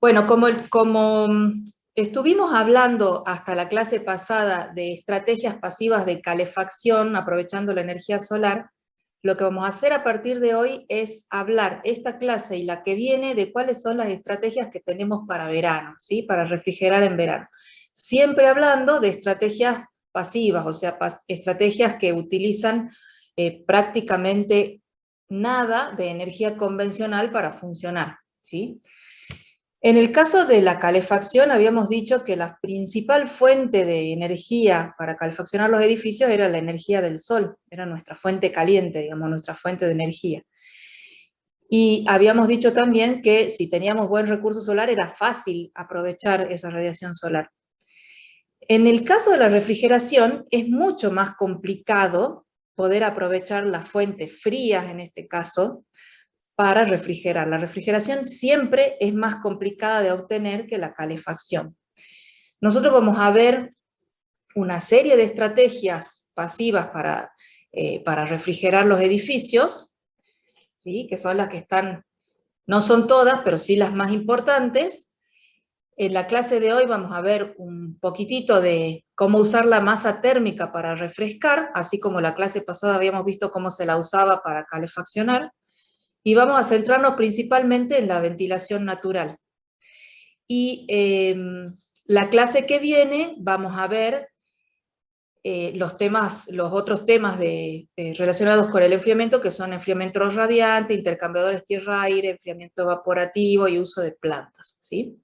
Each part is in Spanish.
Bueno, como estuvimos hablando hasta la clase pasada de estrategias pasivas de calefacción aprovechando la energía solar, lo que vamos a hacer a partir de hoy es hablar esta clase y la que viene de cuáles son las estrategias que tenemos para verano, ¿sí? Para refrigerar en verano. Siempre hablando de estrategias pasivas, o sea, estrategias que utilizan prácticamente nada de energía convencional para funcionar, ¿sí? En el caso de la calefacción, habíamos dicho que la principal fuente de energía para calefaccionar los edificios era la energía del sol, era nuestra fuente caliente, digamos, nuestra fuente de energía. Y habíamos dicho también que si teníamos buen recurso solar era fácil aprovechar esa radiación solar. En el caso de la refrigeración es mucho más complicado poder aprovechar las fuentes frías en este caso, para refrigerar. La refrigeración siempre es más complicada de obtener que la calefacción. Nosotros vamos a ver una serie de estrategias pasivas para refrigerar los edificios, ¿sí? Que son las que están, no son todas, pero sí las más importantes. En la clase de hoy vamos a ver un poquitito de cómo usar la masa térmica para refrescar, así como la clase pasada habíamos visto cómo se la usaba para calefaccionar. Y vamos a centrarnos principalmente en la ventilación natural. Y la clase que viene vamos a ver los otros temas relacionados con el enfriamiento, que son enfriamiento radiante, intercambiadores tierra-aire, enfriamiento evaporativo y uso de plantas, ¿sí?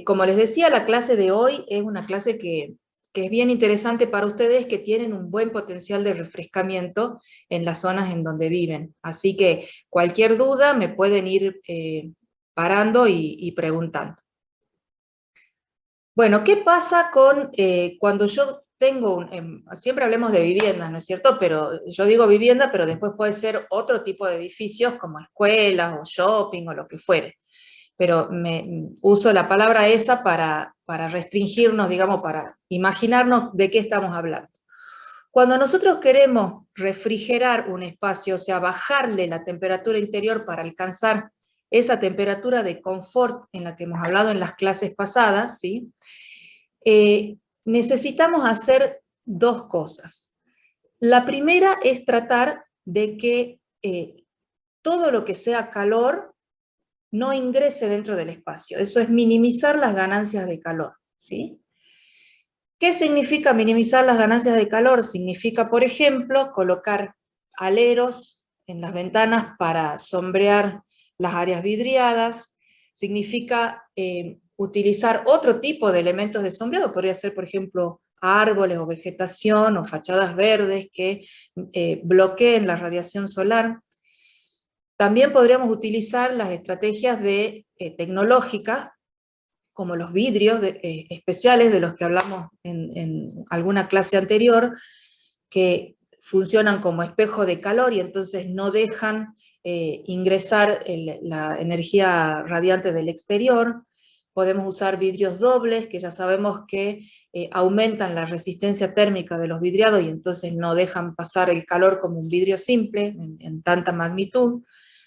Como les decía, la clase de hoy es una clase que es bien interesante para ustedes, que tienen un buen potencial de refrescamiento en las zonas en donde viven. Así que cualquier duda me pueden ir parando y preguntando. Bueno, ¿qué pasa con cuando yo tengo, siempre hablemos de viviendas, ¿no es cierto? Pero yo digo vivienda, pero después puede ser otro tipo de edificios como escuelas o shopping o lo que fuere. Pero uso la palabra esa para restringirnos, digamos, para imaginarnos de qué estamos hablando. Cuando nosotros queremos refrigerar un espacio, o sea, bajarle la temperatura interior para alcanzar esa temperatura de confort en la que hemos hablado en las clases pasadas, ¿sí? Necesitamos hacer dos cosas. La primera es tratar de que todo lo que sea calor no ingrese dentro del espacio. Eso es minimizar las ganancias de calor, ¿sí? ¿Qué significa minimizar las ganancias de calor? Significa, por ejemplo, colocar aleros en las ventanas para sombrear las áreas vidriadas, significa utilizar otro tipo de elementos de sombreado, podría ser, por ejemplo, árboles o vegetación o fachadas verdes que bloqueen la radiación solar. También podríamos utilizar las estrategias tecnológicas, como los vidrios especiales de los que hablamos en alguna clase anterior, que funcionan como espejo de calor y entonces no dejan ingresar la energía radiante del exterior. Podemos usar vidrios dobles, que ya sabemos que aumentan la resistencia térmica de los vidriados y entonces no dejan pasar el calor como un vidrio simple en tanta magnitud,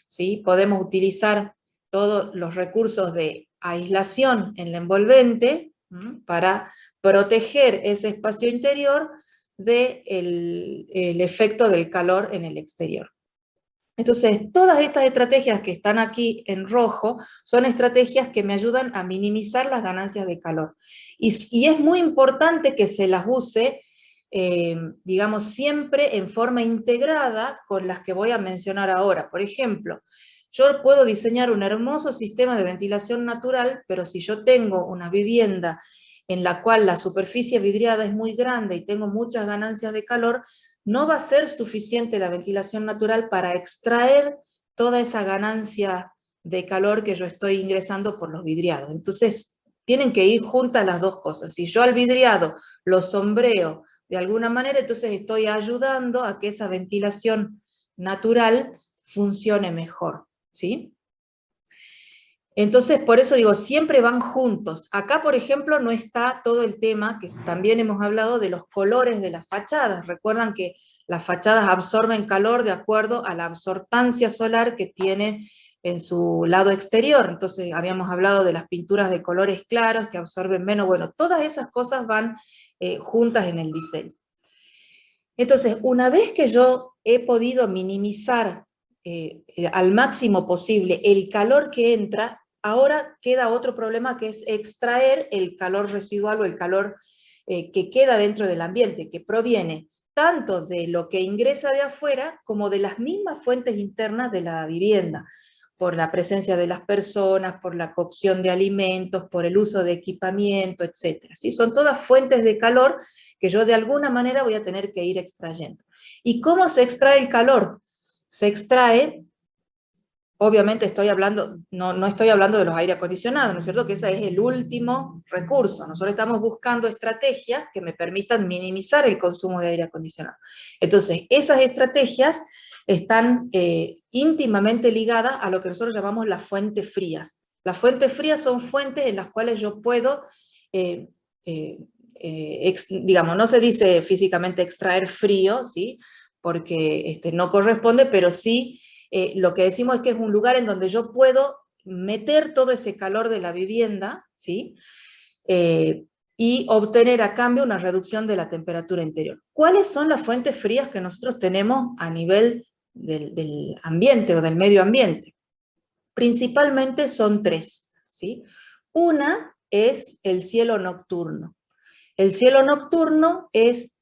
¿sí? Podemos utilizar todos los recursos de aislación en la envolvente para proteger ese espacio interior del efecto del calor en el exterior. Entonces, todas estas estrategias que están aquí en rojo son estrategias que me ayudan a minimizar las ganancias de calor. Y es muy importante que se las use, digamos, siempre en forma integrada con las que voy a mencionar ahora. Por ejemplo, yo puedo diseñar un hermoso sistema de ventilación natural, pero si yo tengo una vivienda en la cual la superficie vidriada es muy grande y tengo muchas ganancias de calor, no va a ser suficiente la ventilación natural para extraer toda esa ganancia de calor que yo estoy ingresando por los vidriados. Entonces, tienen que ir juntas las dos cosas. Si yo al vidriado lo sombreo de alguna manera, entonces estoy ayudando a que esa ventilación natural funcione mejor, ¿sí? Entonces, por eso digo, siempre van juntos. Acá, por ejemplo, no está todo el tema, que también hemos hablado, de los colores de las fachadas. Recuerdan que las fachadas absorben calor de acuerdo a la absortancia solar que tiene en su lado exterior. Entonces habíamos hablado de las pinturas de colores claros que absorben menos. Bueno, todas esas cosas van juntas en el diseño. Entonces, una vez que yo he podido minimizar al máximo posible el calor que entra, ahora queda otro problema, que es extraer el calor residual o el calor que queda dentro del ambiente, que proviene tanto de lo que ingresa de afuera como de las mismas fuentes internas de la vivienda, por la presencia de las personas, por la cocción de alimentos, por el uso de equipamiento, etc. ¿Sí? Son todas fuentes de calor que yo de alguna manera voy a tener que ir extrayendo. ¿Y cómo se extrae el calor? Se extrae, obviamente estoy hablando, no estoy hablando de los aire acondicionados, ¿no es cierto? Que ese es el último recurso. Nosotros estamos buscando estrategias que me permitan minimizar el consumo de aire acondicionado. Entonces, esas estrategias están íntimamente ligadas a lo que nosotros llamamos las fuentes frías. Las fuentes frías son fuentes en las cuales yo puedo, digamos, no se dice físicamente extraer frío, ¿sí? Porque no corresponde, pero sí lo que decimos es que es un lugar en donde yo puedo meter todo ese calor de la vivienda, ¿sí? Y obtener a cambio una reducción de la temperatura interior. ¿Cuáles son las fuentes frías que nosotros tenemos a nivel del ambiente o del medio ambiente? Principalmente son tres, ¿sí? Una es el cielo nocturno. El cielo nocturno es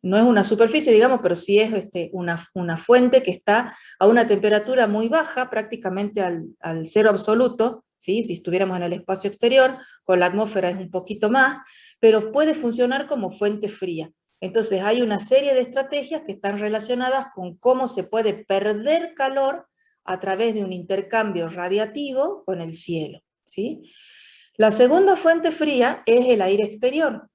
no es una superficie, digamos, pero sí es una fuente que está a una temperatura muy baja, prácticamente al cero absoluto, ¿sí? Si estuviéramos en el espacio exterior, con la atmósfera es un poquito más, pero puede funcionar como fuente fría. Entonces hay una serie de estrategias que están relacionadas con cómo se puede perder calor a través de un intercambio radiativo con el cielo, ¿sí? La segunda fuente fría es el aire exterior.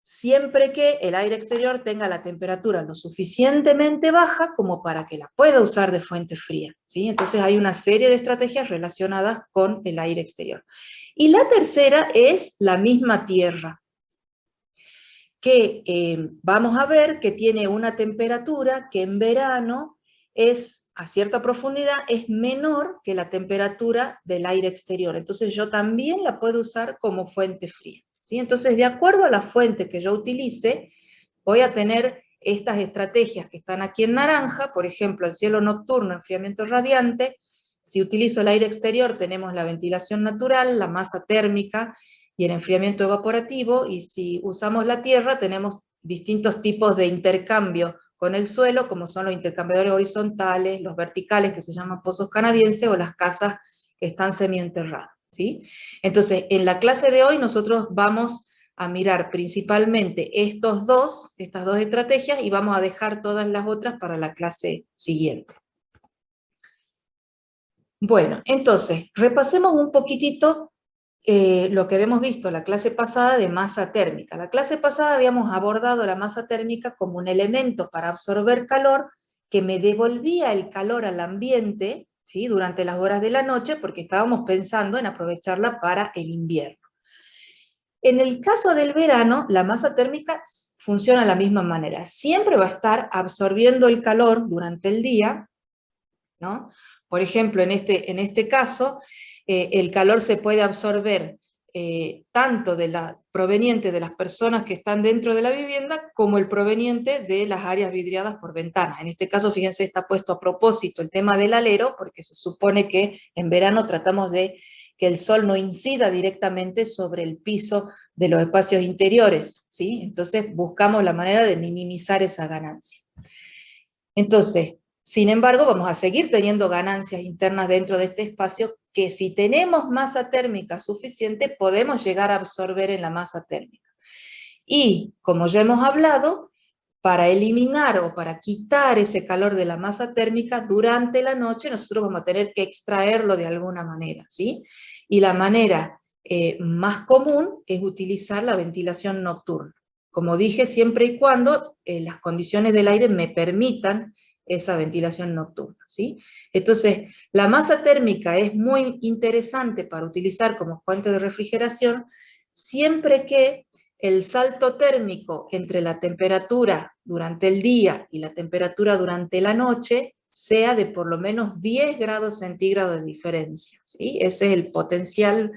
Siempre que el aire exterior tenga la temperatura lo suficientemente baja como para que la pueda usar de fuente fría, ¿sí? Entonces hay una serie de estrategias relacionadas con el aire exterior. Y la tercera es la misma tierra, que vamos a ver que tiene una temperatura que en verano es, a cierta profundidad, es menor que la temperatura del aire exterior. Entonces yo también la puedo usar como fuente fría, ¿sí? Entonces, de acuerdo a la fuente que yo utilice, voy a tener estas estrategias que están aquí en naranja, por ejemplo, el cielo nocturno, enfriamiento radiante. Si utilizo el aire exterior, tenemos la ventilación natural, la masa térmica y el enfriamiento evaporativo, y si usamos la tierra, tenemos distintos tipos de intercambio con el suelo, como son los intercambiadores horizontales, los verticales, que se llaman pozos canadienses, o las casas que están semienterradas, ¿sí? Entonces, en la clase de hoy nosotros vamos a mirar principalmente estas dos estrategias, y vamos a dejar todas las otras para la clase siguiente. Bueno, entonces, repasemos un poquitito lo que habíamos visto la clase pasada de masa térmica. La clase pasada habíamos abordado la masa térmica como un elemento para absorber calor que me devolvía el calor al ambiente, ¿sí? Durante las horas de la noche, porque estábamos pensando en aprovecharla para el invierno. En el caso del verano, la masa térmica funciona de la misma manera. Siempre va a estar absorbiendo el calor durante el día, ¿no? Por ejemplo, en este caso, el calor se puede absorber tanto proveniente de las personas que están dentro de la vivienda, como el proveniente de las áreas vidriadas por ventanas. En este caso, fíjense, está puesto a propósito el tema del alero, porque se supone que en verano tratamos de que el sol no incida directamente sobre el piso de los espacios interiores, ¿sí? Entonces buscamos la manera de minimizar esa ganancia. Entonces, sin embargo, vamos a seguir teniendo ganancias internas dentro de este espacio, que si tenemos masa térmica suficiente, podemos llegar a absorber en la masa térmica. Y, como ya hemos hablado, para eliminar o para quitar ese calor de la masa térmica durante la noche, nosotros vamos a tener que extraerlo de alguna manera, ¿sí? Y la manera más común es utilizar la ventilación nocturna. Como dije, siempre y cuando las condiciones del aire me permitan esa ventilación nocturna, ¿sí? Entonces, la masa térmica es muy interesante para utilizar como fuente de refrigeración, siempre que el salto térmico entre la temperatura durante el día y la temperatura durante la noche sea de por lo menos 10 grados centígrados de diferencia, ¿sí? Ese es el potencial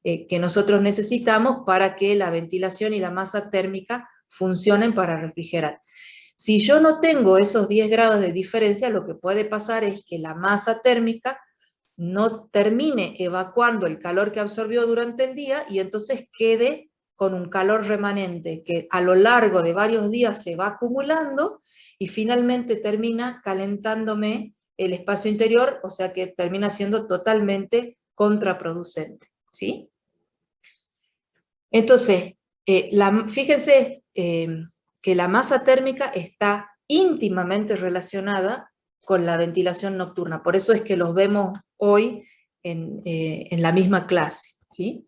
que nosotros necesitamos para que la ventilación y la masa térmica funcionen para refrigerar. Si yo no tengo esos 10 grados de diferencia, lo que puede pasar es que la masa térmica no termine evacuando el calor que absorbió durante el día y entonces quede con un calor remanente que a lo largo de varios días se va acumulando y finalmente termina calentándome el espacio interior, o sea que termina siendo totalmente contraproducente, ¿sí? Entonces, fíjense que la masa térmica está íntimamente relacionada con la ventilación nocturna, por eso es que los vemos hoy en la misma clase, ¿sí?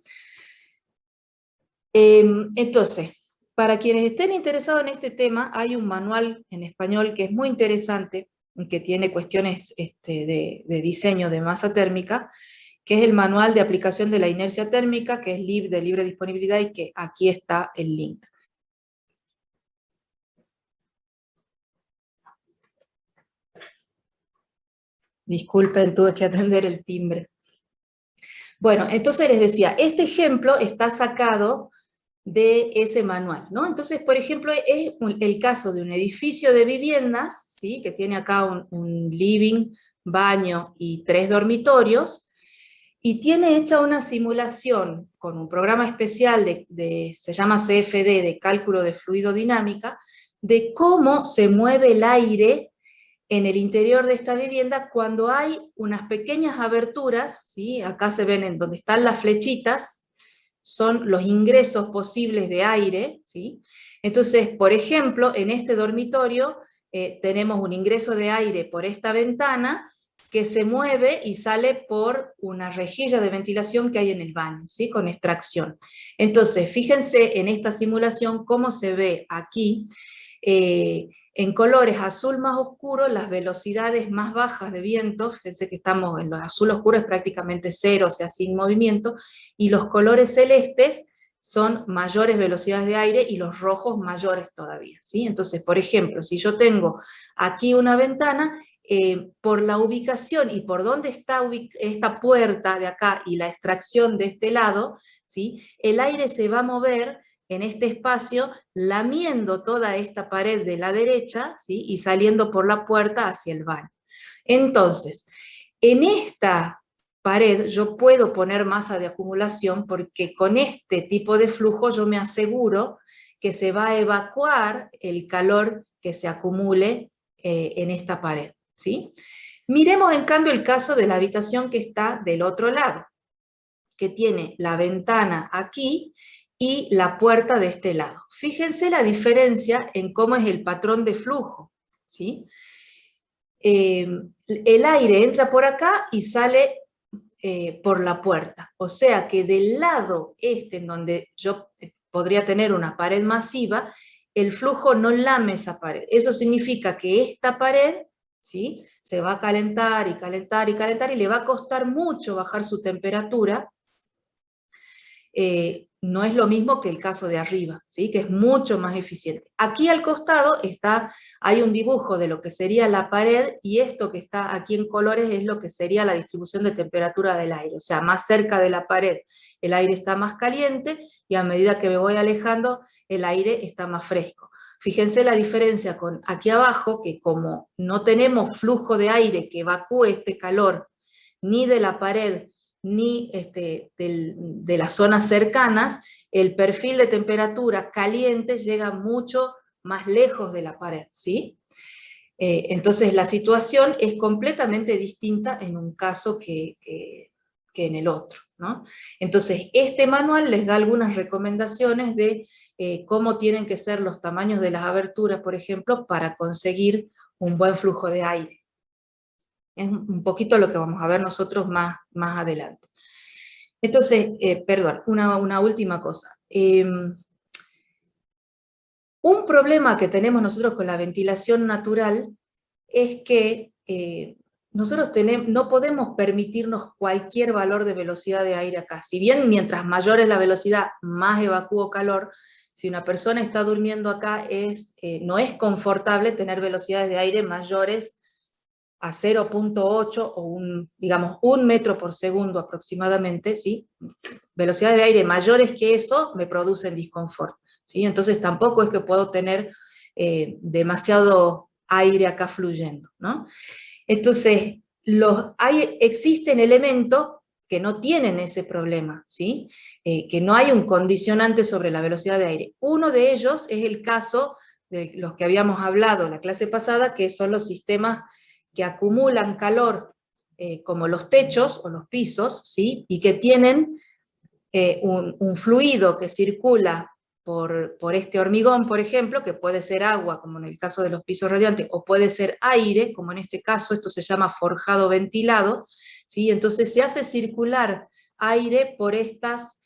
Entonces, para quienes estén interesados en este tema, hay un manual en español que es muy interesante, que tiene cuestiones de diseño de masa térmica, que es el manual de aplicación de la inercia térmica, que es de libre disponibilidad y que aquí está el link. Disculpen, tuve que atender el timbre. Bueno, entonces les decía, este ejemplo está sacado de ese manual, ¿no? Entonces, por ejemplo, es el caso de un edificio de viviendas, ¿sí? Que tiene acá un living, baño y 3 dormitorios, y tiene hecha una simulación con un programa especial se llama CFD, de cálculo de fluido dinámica, de cómo se mueve el aire en el interior de esta vivienda cuando hay unas pequeñas aberturas, ¿sí? Acá se ven en donde están las flechitas, son los ingresos posibles de aire, ¿sí? Entonces, por ejemplo, en este dormitorio tenemos un ingreso de aire por esta ventana que se mueve y sale por una rejilla de ventilación que hay en el baño, ¿sí? Con extracción. Entonces, fíjense en esta simulación cómo se ve aquí, en colores azul más oscuro, las velocidades más bajas de viento, fíjense que estamos en los azul oscuro es prácticamente cero, o sea, sin movimiento, y los colores celestes son mayores velocidades de aire y los rojos mayores todavía, ¿sí? Entonces, por ejemplo, si yo tengo aquí una ventana, por la ubicación y por dónde está esta puerta de acá y la extracción de este lado, ¿sí? El aire se va a mover en este espacio, lamiendo toda esta pared de la derecha, ¿sí? Y saliendo por la puerta hacia el baño. Entonces, en esta pared yo puedo poner masa de acumulación porque con este tipo de flujo yo me aseguro que se va a evacuar el calor que se acumule en esta pared, ¿sí? Miremos en cambio el caso de la habitación que está del otro lado, que tiene la ventana aquí y la puerta de este lado. Fíjense la diferencia en cómo es el patrón de flujo, ¿sí? El aire entra por acá y sale por la puerta. O sea que del lado este, en donde yo podría tener una pared masiva, el flujo no lame esa pared. Eso significa que esta pared, ¿sí? Se va a calentar y calentar y calentar y le va a costar mucho bajar su temperatura. No es lo mismo que el caso de arriba, ¿sí? Que es mucho más eficiente. Aquí al costado hay un dibujo de lo que sería la pared, y esto que está aquí en colores es lo que sería la distribución de temperatura del aire. O sea, más cerca de la pared el aire está más caliente, y a medida que me voy alejando el aire está más fresco. Fíjense la diferencia con aquí abajo, que como no tenemos flujo de aire que evacúe este calor, ni de la pared, ni de las zonas cercanas, el perfil de temperatura caliente llega mucho más lejos de la pared, ¿sí? Entonces la situación es completamente distinta en un caso que en el otro, ¿no? Entonces este manual les da algunas recomendaciones de cómo tienen que ser los tamaños de las aberturas, por ejemplo, para conseguir un buen flujo de aire. Es un poquito lo que vamos a ver nosotros más adelante. Entonces, perdón, una última cosa. Un problema que tenemos nosotros con la ventilación natural es que nosotros no podemos permitirnos cualquier valor de velocidad de aire acá. Si bien mientras mayor es la velocidad, más evacúo calor, si una persona está durmiendo acá no es confortable tener velocidades de aire mayores a 0,8 o digamos 1 metro por segundo aproximadamente, ¿sí? Velocidades de aire mayores que eso me producen disconfort, ¿sí? Entonces tampoco es que puedo tener demasiado aire acá fluyendo, ¿no? Entonces, existen elementos que no tienen ese problema, ¿sí? Que no hay un condicionante sobre la velocidad de aire. Uno de ellos es el caso de los que habíamos hablado en la clase pasada, que son los sistemas que acumulan calor, como los techos o los pisos, ¿sí? Y que tienen un fluido que circula por este hormigón, por ejemplo, que puede ser agua, como en el caso de los pisos radiantes, o puede ser aire, como en este caso, esto se llama forjado ventilado, ¿sí? Entonces se hace circular aire por estos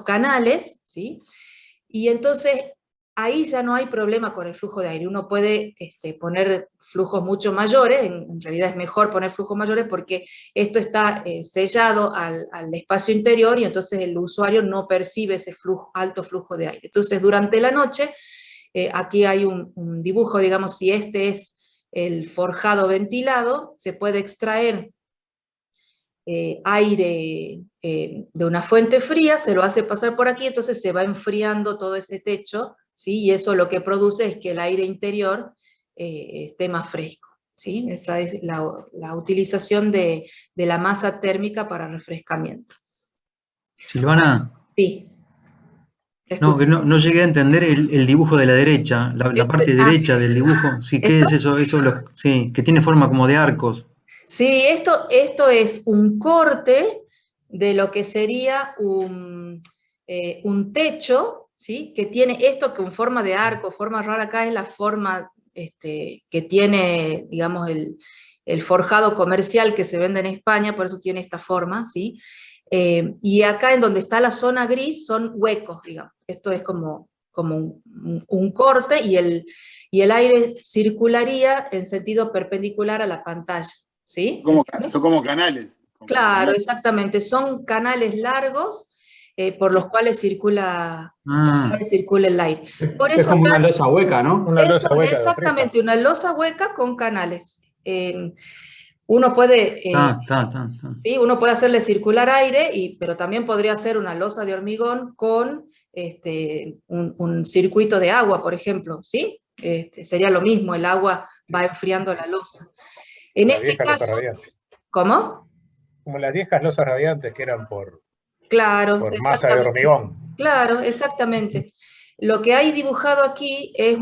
canales, ¿sí? Y entonces ahí ya no hay problema con el flujo de aire. Uno puede poner flujos mucho mayores, en realidad es mejor poner flujos mayores porque esto está sellado al espacio interior y entonces el usuario no percibe ese alto flujo de aire. Entonces durante la noche, aquí hay un dibujo, digamos, si este es el forjado ventilado, se puede extraer aire de una fuente fría, se lo hace pasar por aquí, entonces se va enfriando todo ese techo, ¿sí? Y eso lo que produce es que el aire interior esté más fresco, ¿sí? Esa es la utilización de la masa térmica para refrescamiento. Silvana, Sí, no, escucho. que no llegué a entender el dibujo de la derecha, la parte derecha del dibujo. Sí, ¿qué ¿esto? es eso? Sí, que tiene forma como de arcos. Sí, esto es un corte de lo que sería un techo, ¿sí? Que tiene esto con forma de arco, forma rara acá es la forma que tiene, digamos, el forjado comercial que se vende en España, por eso tiene esta forma, ¿sí? Y acá en donde está la zona gris son huecos, digamos. Esto es como un corte y el aire circularía en sentido perpendicular a la pantalla. ¿Sí? Son como canales. Como Claro, canales. exactamente. Son canales largos por los cuales Ah, circula el aire. Por Es eso como una acá losa hueca, ¿no? Una losa hueca de fresa. exactamente una losa hueca con canales. Uno puede, ¿sí? Uno puede hacerle circular aire, pero también podría hacer una losa de hormigón con un circuito de agua, por ejemplo, ¿sí? Sería lo mismo, el agua va enfriando la losa. En Las este viejas losas caso, radiantes. ¿cómo? Como las viejas losas radiantes que eran Claro, por masa de exactamente. hormigón. Claro, exactamente. Lo que hay dibujado aquí es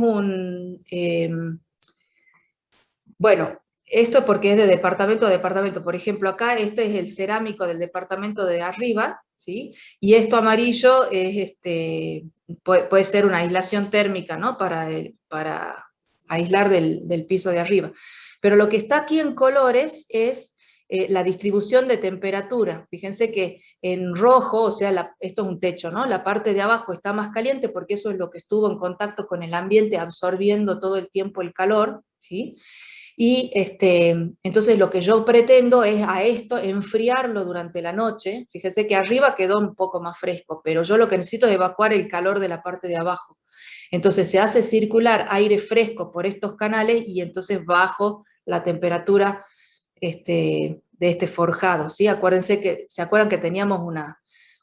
bueno, esto porque es de departamento a departamento. Por ejemplo, acá este es el cerámico del departamento de arriba, ¿sí? Y esto amarillo es puede ser una aislación térmica, ¿no? Para aislar del piso de arriba. Pero lo que está aquí en colores es la distribución de temperatura. Fíjense que en rojo, o sea, esto es un techo, ¿no? La parte de abajo está más caliente porque eso es lo que estuvo en contacto con el ambiente absorbiendo todo el tiempo el calor, ¿sí? Y entonces lo que yo pretendo es a esto enfriarlo durante la noche. Fíjense que arriba quedó un poco más fresco, pero yo lo que necesito es evacuar el calor de la parte de abajo. Entonces se hace circular aire fresco por estos canales y entonces bajo la temperatura de este forjado, ¿sí? ¿Se acuerdan que teníamos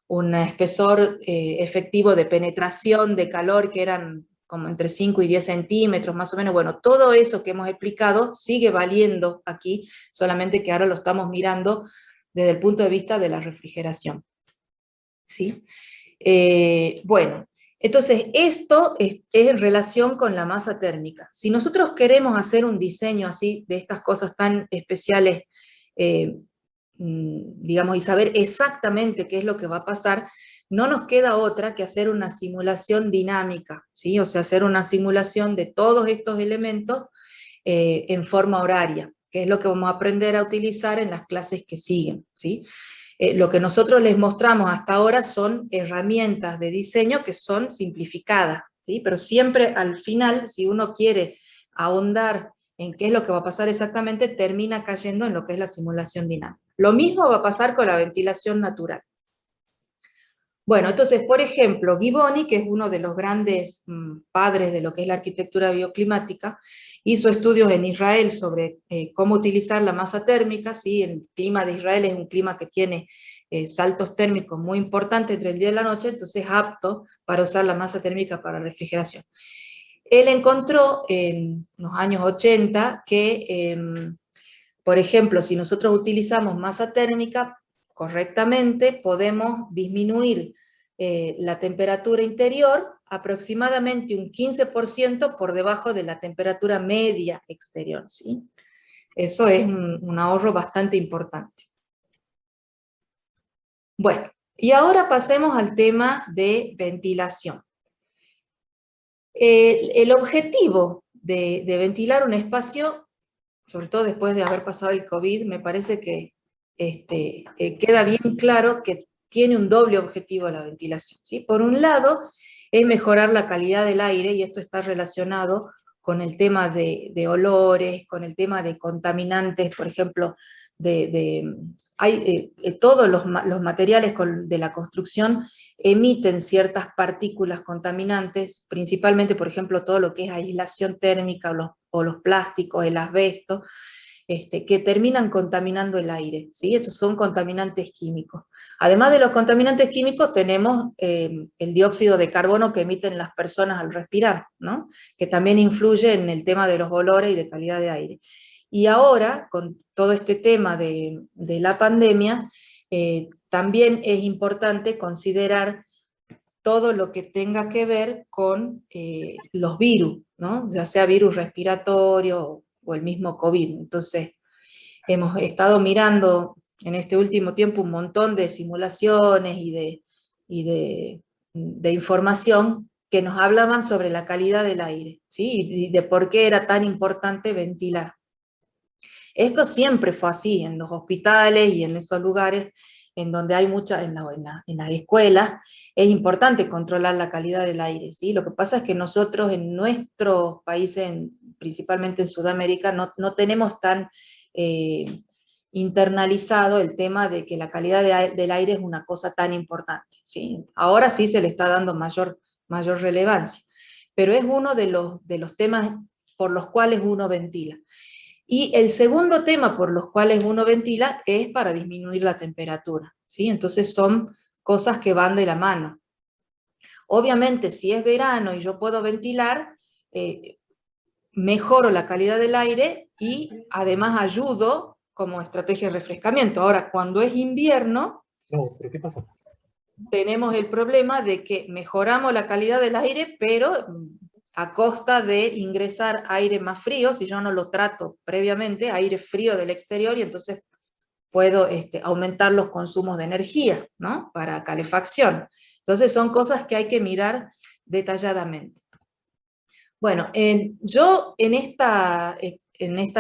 un espesor efectivo de penetración de calor que eran como entre 5 y 10 centímetros más o menos? Bueno, todo eso que hemos explicado sigue valiendo aquí, solamente que ahora lo estamos mirando desde el punto de vista de la refrigeración, ¿sí? Bueno, entonces esto es en relación con la masa térmica. Si nosotros queremos hacer un diseño así de estas cosas tan especiales, digamos, y saber exactamente qué es lo que va a pasar, no nos queda otra que hacer una simulación dinámica, ¿sí? O sea, hacer una simulación de todos estos elementos en forma horaria, que es lo que vamos a aprender a utilizar en las clases que siguen, ¿sí? Lo que nosotros les mostramos hasta ahora son herramientas de diseño que son simplificadas, ¿sí? Pero siempre al final, si uno quiere ahondar en qué es lo que va a pasar exactamente, termina cayendo en lo que es la simulación dinámica. Lo mismo va a pasar con la ventilación natural. Bueno, entonces, por ejemplo, Giboni, que es uno de los grandes padres de lo que es la arquitectura bioclimática, hizo estudios en Israel sobre cómo utilizar la masa térmica, ¿sí? El clima de Israel es un clima que tiene saltos térmicos muy importantes entre el día y la noche, entonces es apto para usar la masa térmica para refrigeración. Él encontró en los años 80 que, por ejemplo, si nosotros utilizamos masa térmica correctamente, podemos disminuir la temperatura interior aproximadamente un 15% por debajo de la temperatura media exterior, ¿sí? Eso es un ahorro bastante importante. Bueno, y ahora pasemos al tema de ventilación. El objetivo de ventilar un espacio, sobre todo después de haber pasado el COVID, me parece que queda bien claro que tiene un doble objetivo la ventilación, ¿sí? Por un lado, es mejorar la calidad del aire, y esto está relacionado con el tema de olores, con el tema de contaminantes, por ejemplo, todos los materiales de la construcción emiten ciertas partículas contaminantes, principalmente, por ejemplo, todo lo que es aislación térmica o los plásticos, el asbesto, que terminan contaminando el aire, ¿sí? Estos son contaminantes químicos. Además de los contaminantes químicos, tenemos el dióxido de carbono que emiten las personas al respirar, ¿no? Que también influye en el tema de los olores y de calidad de aire. Y ahora, con todo este tema de la pandemia, también es importante considerar todo lo que tenga que ver con los virus, ¿no? Ya sea virus respiratorio o el mismo COVID. Entonces, hemos estado mirando en este último tiempo un montón de simulaciones y de información que nos hablaban sobre la calidad del aire, ¿sí? Y de por qué era tan importante ventilar. Esto siempre fue así, en los hospitales y en esos lugares en donde hay muchas, en las escuelas, es importante controlar la calidad del aire, ¿sí? Lo que pasa es que nosotros en nuestros países, principalmente en Sudamérica, no tenemos tan internalizado el tema de que la calidad del aire es una cosa tan importante, ¿sí? Ahora sí se le está dando mayor relevancia, pero es uno de los temas por los cuales uno ventila. Y el segundo tema por los cuales uno ventila es para disminuir la temperatura, ¿sí? Entonces son cosas que van de la mano. Obviamente, si es verano y yo puedo ventilar, mejoro la calidad del aire y además ayudo como estrategia de refrescamiento. Ahora, cuando es invierno, No, ¿pero qué pasa? tenemos el problema de que mejoramos la calidad del aire, pero a costa de ingresar aire más frío, si yo no lo trato previamente, aire frío del exterior, y entonces puedo aumentar los consumos de energía, ¿no? Para calefacción. Entonces son cosas que hay que mirar detalladamente. Bueno, yo en esta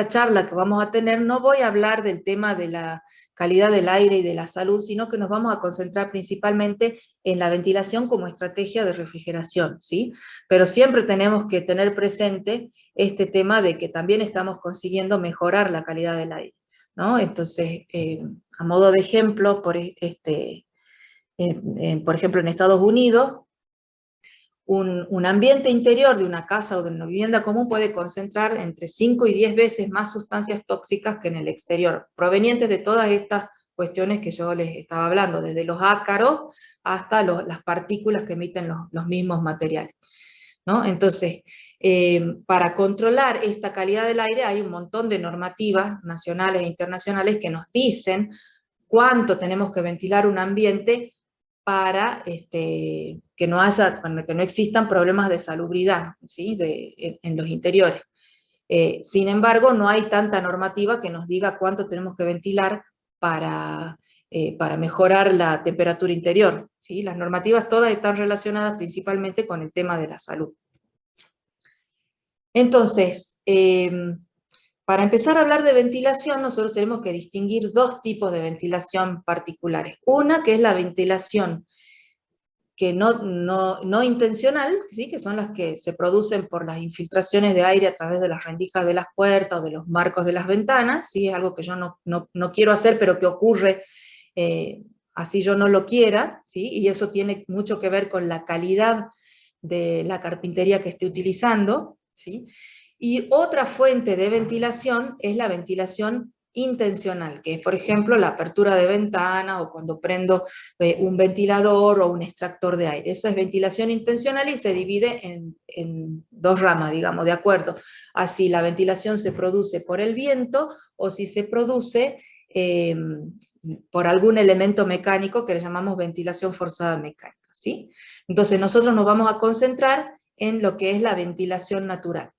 charla que vamos a tener no voy a hablar del tema de la calidad del aire y de la salud, sino que nos vamos a concentrar principalmente en la ventilación como estrategia de refrigeración, ¿sí? Pero siempre tenemos que tener presente este tema de que también estamos consiguiendo mejorar la calidad del aire, ¿no? Entonces, a modo de ejemplo, por ejemplo, en Estados Unidos, un ambiente interior de una casa o de una vivienda común puede concentrar entre 5 y 10 veces más sustancias tóxicas que en el exterior, provenientes de todas estas cuestiones que yo les estaba hablando, desde los ácaros hasta las partículas que emiten los mismos materiales, ¿no? Entonces, para controlar esta calidad del aire hay un montón de normativas nacionales e internacionales que nos dicen cuánto tenemos que ventilar un ambiente para que no existan problemas de salubridad, ¿sí? En los interiores. Sin embargo, no hay tanta normativa que nos diga cuánto tenemos que ventilar para mejorar la temperatura interior, ¿sí? Las normativas todas están relacionadas principalmente con el tema de la salud. Entonces, para empezar a hablar de ventilación, nosotros tenemos que distinguir dos tipos de ventilación particulares. Una que es la ventilación que no intencional, ¿sí? Que son las que se producen por las infiltraciones de aire a través de las rendijas de las puertas o de los marcos de las ventanas, ¿sí? Es algo que yo no quiero hacer, pero que ocurre así yo no lo quiera, ¿sí? Y eso tiene mucho que ver con la calidad de la carpintería que esté utilizando, ¿sí? Y otra fuente de ventilación es la ventilación intencional, que es, por ejemplo, la apertura de ventanas o cuando prendo un ventilador o un extractor de aire. Esa es ventilación intencional y se divide en dos ramas, digamos, de acuerdo a si la ventilación se produce por el viento o si se produce por algún elemento mecánico que le llamamos ventilación forzada mecánica, ¿sí? Entonces nosotros nos vamos a concentrar en lo que es la ventilación natural.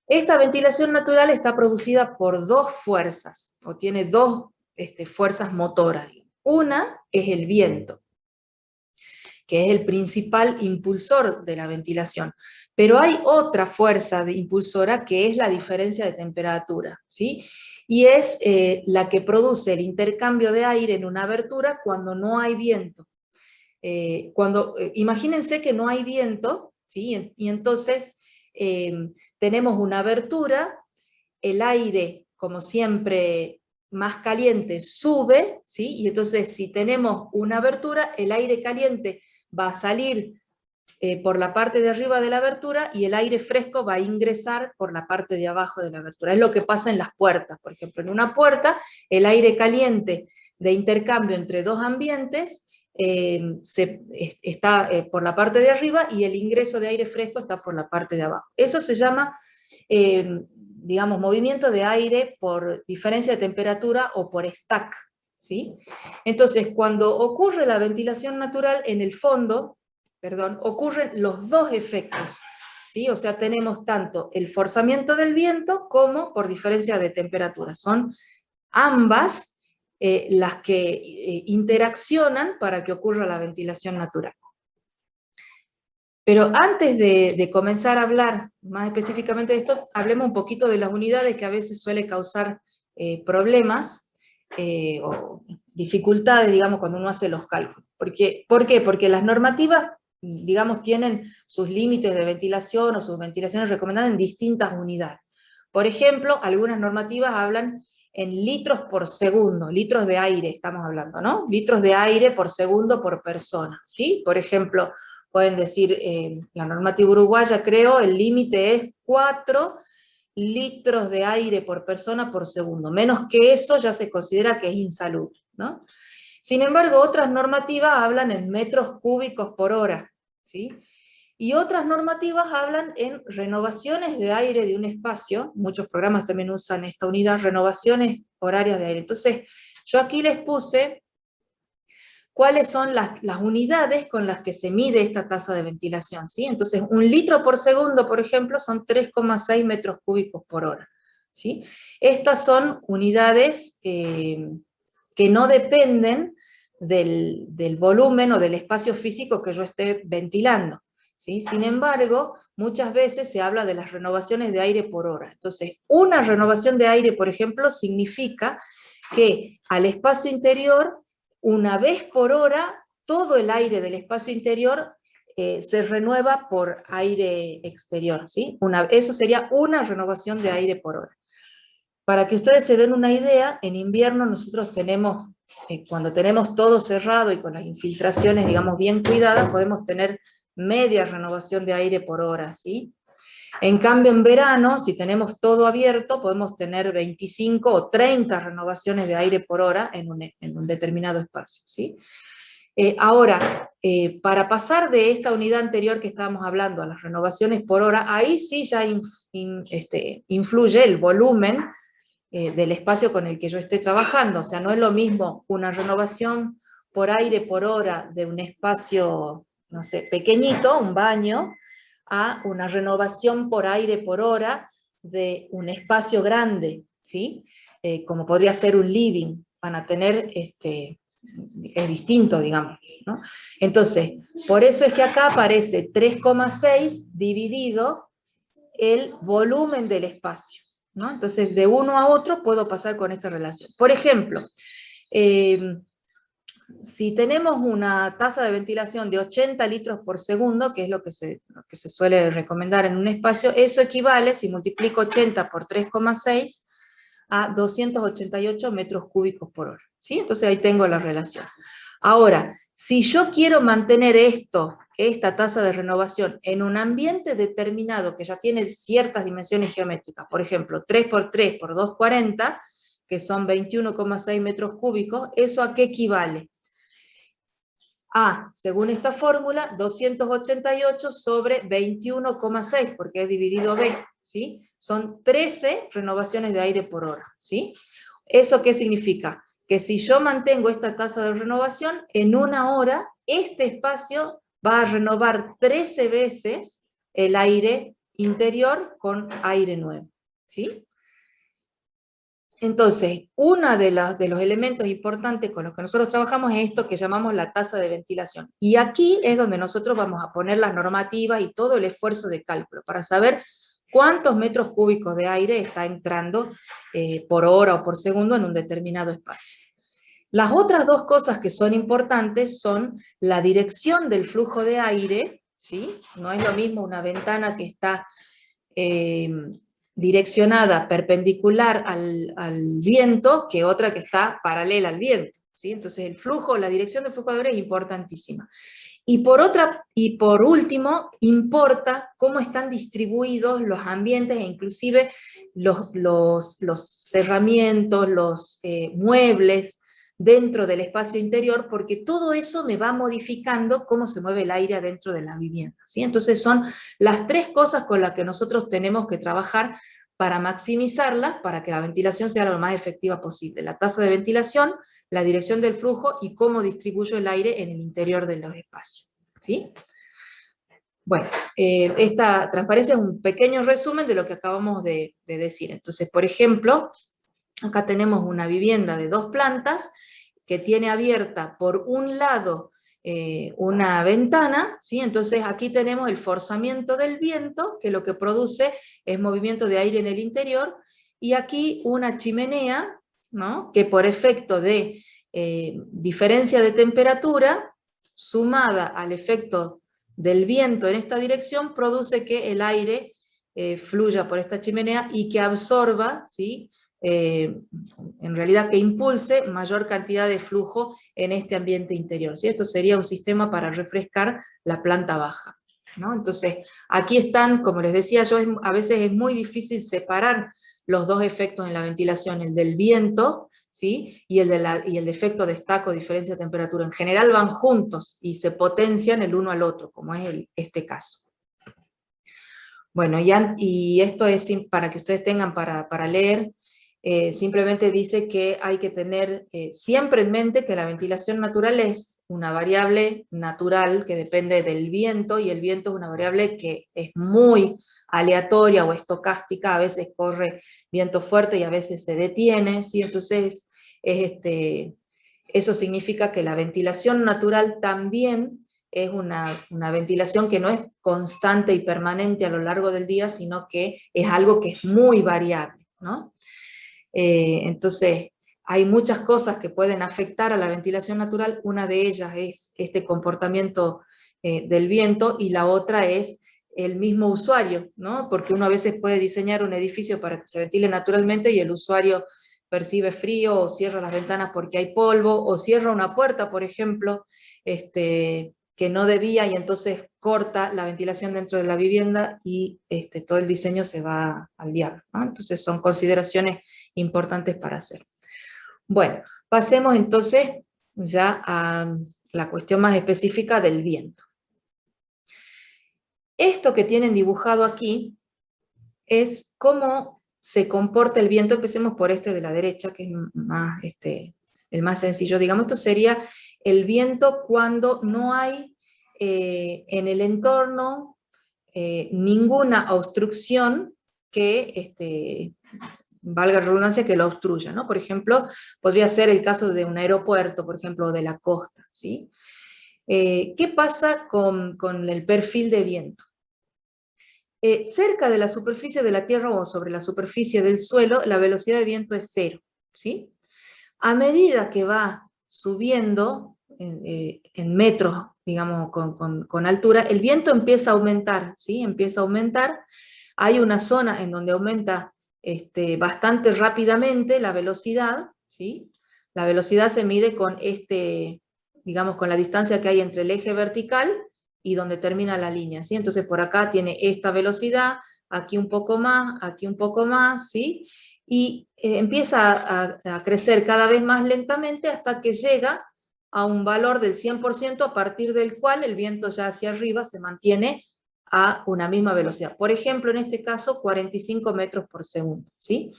Esta ventilación natural está producida por dos fuerzas, o tiene dos fuerzas motoras. Una es el viento, que es el principal impulsor de la ventilación. Pero hay otra fuerza impulsora que es la diferencia de temperatura, ¿sí? Y es la que produce el intercambio de aire en una abertura cuando no hay viento. Imagínense que no hay viento, ¿sí? Y entonces tenemos una abertura, el aire, como siempre, más caliente sube, ¿sí? Y entonces si tenemos una abertura, el aire caliente va a salir por la parte de arriba de la abertura y el aire fresco va a ingresar por la parte de abajo de la abertura. Es lo que pasa en las puertas. Por ejemplo, en una puerta, el aire caliente de intercambio entre dos ambientes está por la parte de arriba y el ingreso de aire fresco está por la parte de abajo. Eso se llama, digamos, movimiento de aire por diferencia de temperatura o por stack, ¿sí? Entonces, cuando ocurre la ventilación natural, en el fondo, ocurren los dos efectos, ¿sí? O sea, tenemos tanto el forzamiento del viento como por diferencia de temperatura. Son ambas las que interaccionan para que ocurra la ventilación natural. Pero antes de comenzar a hablar más específicamente de esto, hablemos un poquito de las unidades que a veces suele causar problemas o dificultades, digamos, cuando uno hace los cálculos. ¿Por qué? Porque las normativas, digamos, tienen sus límites de ventilación o sus ventilaciones recomendadas en distintas unidades. Por ejemplo, algunas normativas hablan en litros por segundo, litros de aire estamos hablando, ¿no? Litros de aire por segundo por persona, ¿sí? Por ejemplo, pueden decir, la normativa uruguaya, creo, el límite es 4 litros de aire por persona por segundo. Menos que eso ya se considera que es insalubre, ¿no? Sin embargo, otras normativas hablan en metros cúbicos por hora, ¿sí? Y otras normativas hablan en renovaciones de aire de un espacio, muchos programas también usan esta unidad, renovaciones horarias de aire. Entonces, yo aquí les puse cuáles son las unidades con las que se mide esta tasa de ventilación, ¿sí? Entonces, un litro por segundo, por ejemplo, son 3,6 metros cúbicos por hora, ¿sí? Estas son unidades que no dependen del volumen o del espacio físico que yo esté ventilando, ¿sí? Sin embargo, muchas veces se habla de las renovaciones de aire por hora. Entonces, una renovación de aire, por ejemplo, significa que al espacio interior, una vez por hora, todo el aire del espacio interior se renueva por aire exterior, ¿sí? Eso sería una renovación de aire por hora. Para que ustedes se den una idea, en invierno nosotros tenemos, cuando tenemos todo cerrado y con las infiltraciones, digamos, bien cuidadas, podemos tener media renovación de aire por hora, ¿sí? En cambio, en verano, si tenemos todo abierto, podemos tener 25 o 30 renovaciones de aire por hora en un determinado espacio, ¿sí? Ahora, para pasar de esta unidad anterior que estábamos hablando a las renovaciones por hora, ahí sí ya influye el volumen del espacio con el que yo esté trabajando. O sea, no es lo mismo una renovación por aire por hora de un espacio, no sé, pequeñito, un baño, a una renovación por aire por hora de un espacio grande, ¿sí? Como podría ser un living, van a tener, es distinto, digamos, ¿no? Entonces, por eso es que acá aparece 3,6 dividido el volumen del espacio, ¿no? Entonces, de uno a otro puedo pasar con esta relación. Por ejemplo, si tenemos una tasa de ventilación de 80 litros por segundo, que es lo que se suele recomendar en un espacio, eso equivale, si multiplico 80 por 3,6, a 288 metros cúbicos por hora, ¿sí? Entonces ahí tengo la relación. Ahora, si yo quiero mantener esto esta tasa de renovación en un ambiente determinado que ya tiene ciertas dimensiones geométricas, por ejemplo, 3×3 por 2,40, que son 21,6 metros cúbicos, ¿eso a qué equivale? A, según esta fórmula, 288 sobre 21,6, porque es dividido B, ¿sí? Son 13 renovaciones de aire por hora, ¿sí? ¿Eso qué significa? Que si yo mantengo esta tasa de renovación, en una hora, este espacio va a renovar 13 veces el aire interior con aire nuevo, ¿sí? Entonces, uno de los elementos importantes con los que nosotros trabajamos es esto que llamamos la tasa de ventilación. Y aquí es donde nosotros vamos a poner las normativas y todo el esfuerzo de cálculo para saber cuántos metros cúbicos de aire está entrando por hora o por segundo en un determinado espacio. Las otras dos cosas que son importantes son la dirección del flujo de aire, ¿sí? No es lo mismo una ventana que está direccionada perpendicular al viento que otra que está paralela al viento, ¿sí? Entonces el flujo, la dirección del flujo de aire es importantísima. Y por último, importa cómo están distribuidos los ambientes e inclusive los cerramientos, los muebles dentro del espacio interior, porque todo eso me va modificando cómo se mueve el aire adentro de la vivienda, ¿sí? Entonces son las tres cosas con las que nosotros tenemos que trabajar para maximizarlas, para que la ventilación sea lo más efectiva posible. La tasa de ventilación, la dirección del flujo y cómo distribuyo el aire en el interior de los espacios, ¿sí? Bueno, esta transparencia es un pequeño resumen de lo que acabamos de decir. Entonces, por ejemplo, acá tenemos una vivienda de 2 plantas que tiene abierta por un lado una ventana, ¿sí? Entonces aquí tenemos el forzamiento del viento, que lo que produce es movimiento de aire en el interior, y aquí una chimenea, ¿no? Que por efecto de diferencia de temperatura, sumada al efecto del viento en esta dirección, produce que el aire fluya por esta chimenea y que absorba, ¿sí? En realidad que impulse mayor cantidad de flujo en este ambiente interior, ¿sí? Esto sería un sistema para refrescar la planta baja, ¿no? Entonces, aquí están, como les decía yo, a veces es muy difícil separar los dos efectos en la ventilación, el del viento, ¿sí? y el de efecto de estaco, diferencia de temperatura. En general van juntos y se potencian el uno al otro, como es este caso. Bueno, y esto es para que ustedes tengan para leer. Simplemente dice que hay que tener siempre en mente que la ventilación natural es una variable natural que depende del viento, y el viento es una variable que es muy aleatoria o estocástica, a veces corre viento fuerte y a veces se detiene, ¿sí? Entonces eso significa que la ventilación natural también es una ventilación que no es constante y permanente a lo largo del día, sino que es algo que es muy variable, ¿no? Entonces, hay muchas cosas que pueden afectar a la ventilación natural. Una de ellas es este comportamiento del viento, y la otra es el mismo usuario, ¿no? Porque uno a veces puede diseñar un edificio para que se ventile naturalmente y el usuario percibe frío, o cierra las ventanas porque hay polvo, o cierra una puerta, por ejemplo, que no debía, y entonces corta la ventilación dentro de la vivienda y todo el diseño se va al diablo, ¿no? Entonces son consideraciones importantes para hacer. Bueno, pasemos entonces ya a la cuestión más específica del viento. Esto que tienen dibujado aquí es cómo se comporta el viento. Empecemos por este de la derecha, que es más, el más sencillo. Digamos, esto sería el viento cuando no hay en el entorno ninguna obstrucción que, valga la redundancia, que lo obstruya, ¿no? Por ejemplo, podría ser el caso de un aeropuerto, por ejemplo, o de la costa, ¿sí? ¿Qué pasa con el perfil de viento? Cerca de la superficie de la Tierra o sobre la superficie del suelo, la velocidad de viento es 0, ¿sí? A medida que va subiendo en metros, digamos, con altura, el viento empieza a aumentar, ¿sí? Empieza a aumentar. Hay una zona en donde aumenta bastante rápidamente la velocidad, ¿sí? La velocidad se mide con digamos, con la distancia que hay entre el eje vertical y donde termina la línea, ¿sí? Entonces por acá tiene esta velocidad, aquí un poco más, ¿sí? Y empieza a crecer cada vez más lentamente hasta que llega a un valor del 100% a partir del cual el viento ya hacia arriba se mantiene a una misma velocidad. Por ejemplo, en este caso, 45 metros por segundo, ¿sí?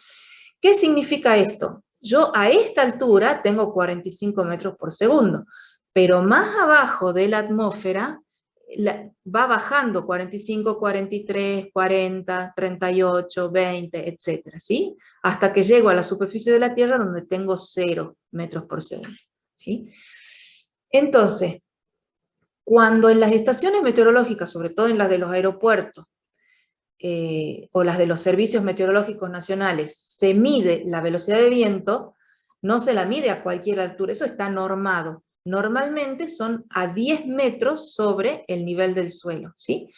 ¿Qué significa esto? Yo a esta altura tengo 45 metros por segundo, pero más abajo de la atmósfera va bajando 45, 43, 40, 38, 20, etcétera, ¿sí? Hasta que llego a la superficie de la Tierra donde tengo 0 metros por segundo, ¿sí? Entonces, cuando en las estaciones meteorológicas, sobre todo en las de los aeropuertos, o las de los servicios meteorológicos nacionales, se mide la velocidad de viento, no se la mide a cualquier altura, eso está normado. Normalmente son a 10 metros sobre el nivel del suelo, ¿sí?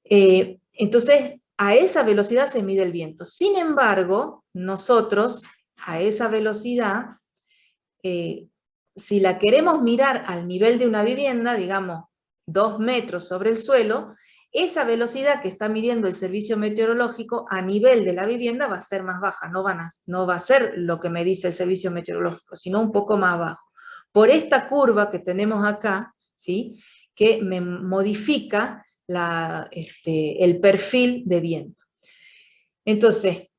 Entonces, a esa velocidad se mide el viento. Sin embargo, nosotros, a esa velocidad, si la queremos mirar al nivel de una vivienda, digamos 2 metros sobre el suelo, esa velocidad que está midiendo el servicio meteorológico a nivel de la vivienda va a ser más baja, no va a ser lo que me dice el servicio meteorológico, sino un poco más bajo. Por esta curva que tenemos acá, ¿sí? Que me modifica el perfil de viento. Entonces,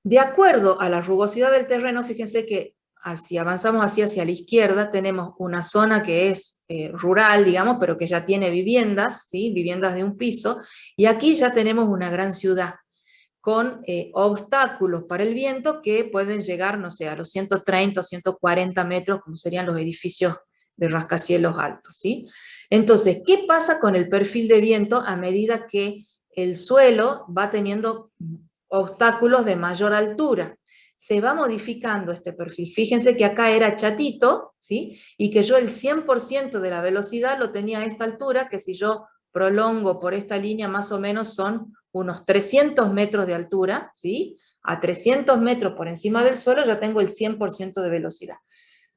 de acuerdo a la rugosidad del terreno, fíjense que si avanzamos así hacia la izquierda, tenemos una zona que es rural, digamos, pero que ya tiene viviendas, ¿sí? Viviendas de un piso, y aquí ya tenemos una gran ciudad, con obstáculos para el viento que pueden llegar, no sé, a los 130 o 140 metros, como serían los edificios de rascacielos altos, ¿sí? Entonces, ¿qué pasa con el perfil de viento a medida que el suelo va teniendo obstáculos de mayor altura? Se va modificando este perfil. Fíjense que acá era chatito, ¿sí? Y que yo el 100% de la velocidad lo tenía a esta altura, que si yo prolongo por esta línea más o menos son unos 300 metros de altura, ¿sí? A 300 metros por encima del suelo ya tengo el 100% de velocidad.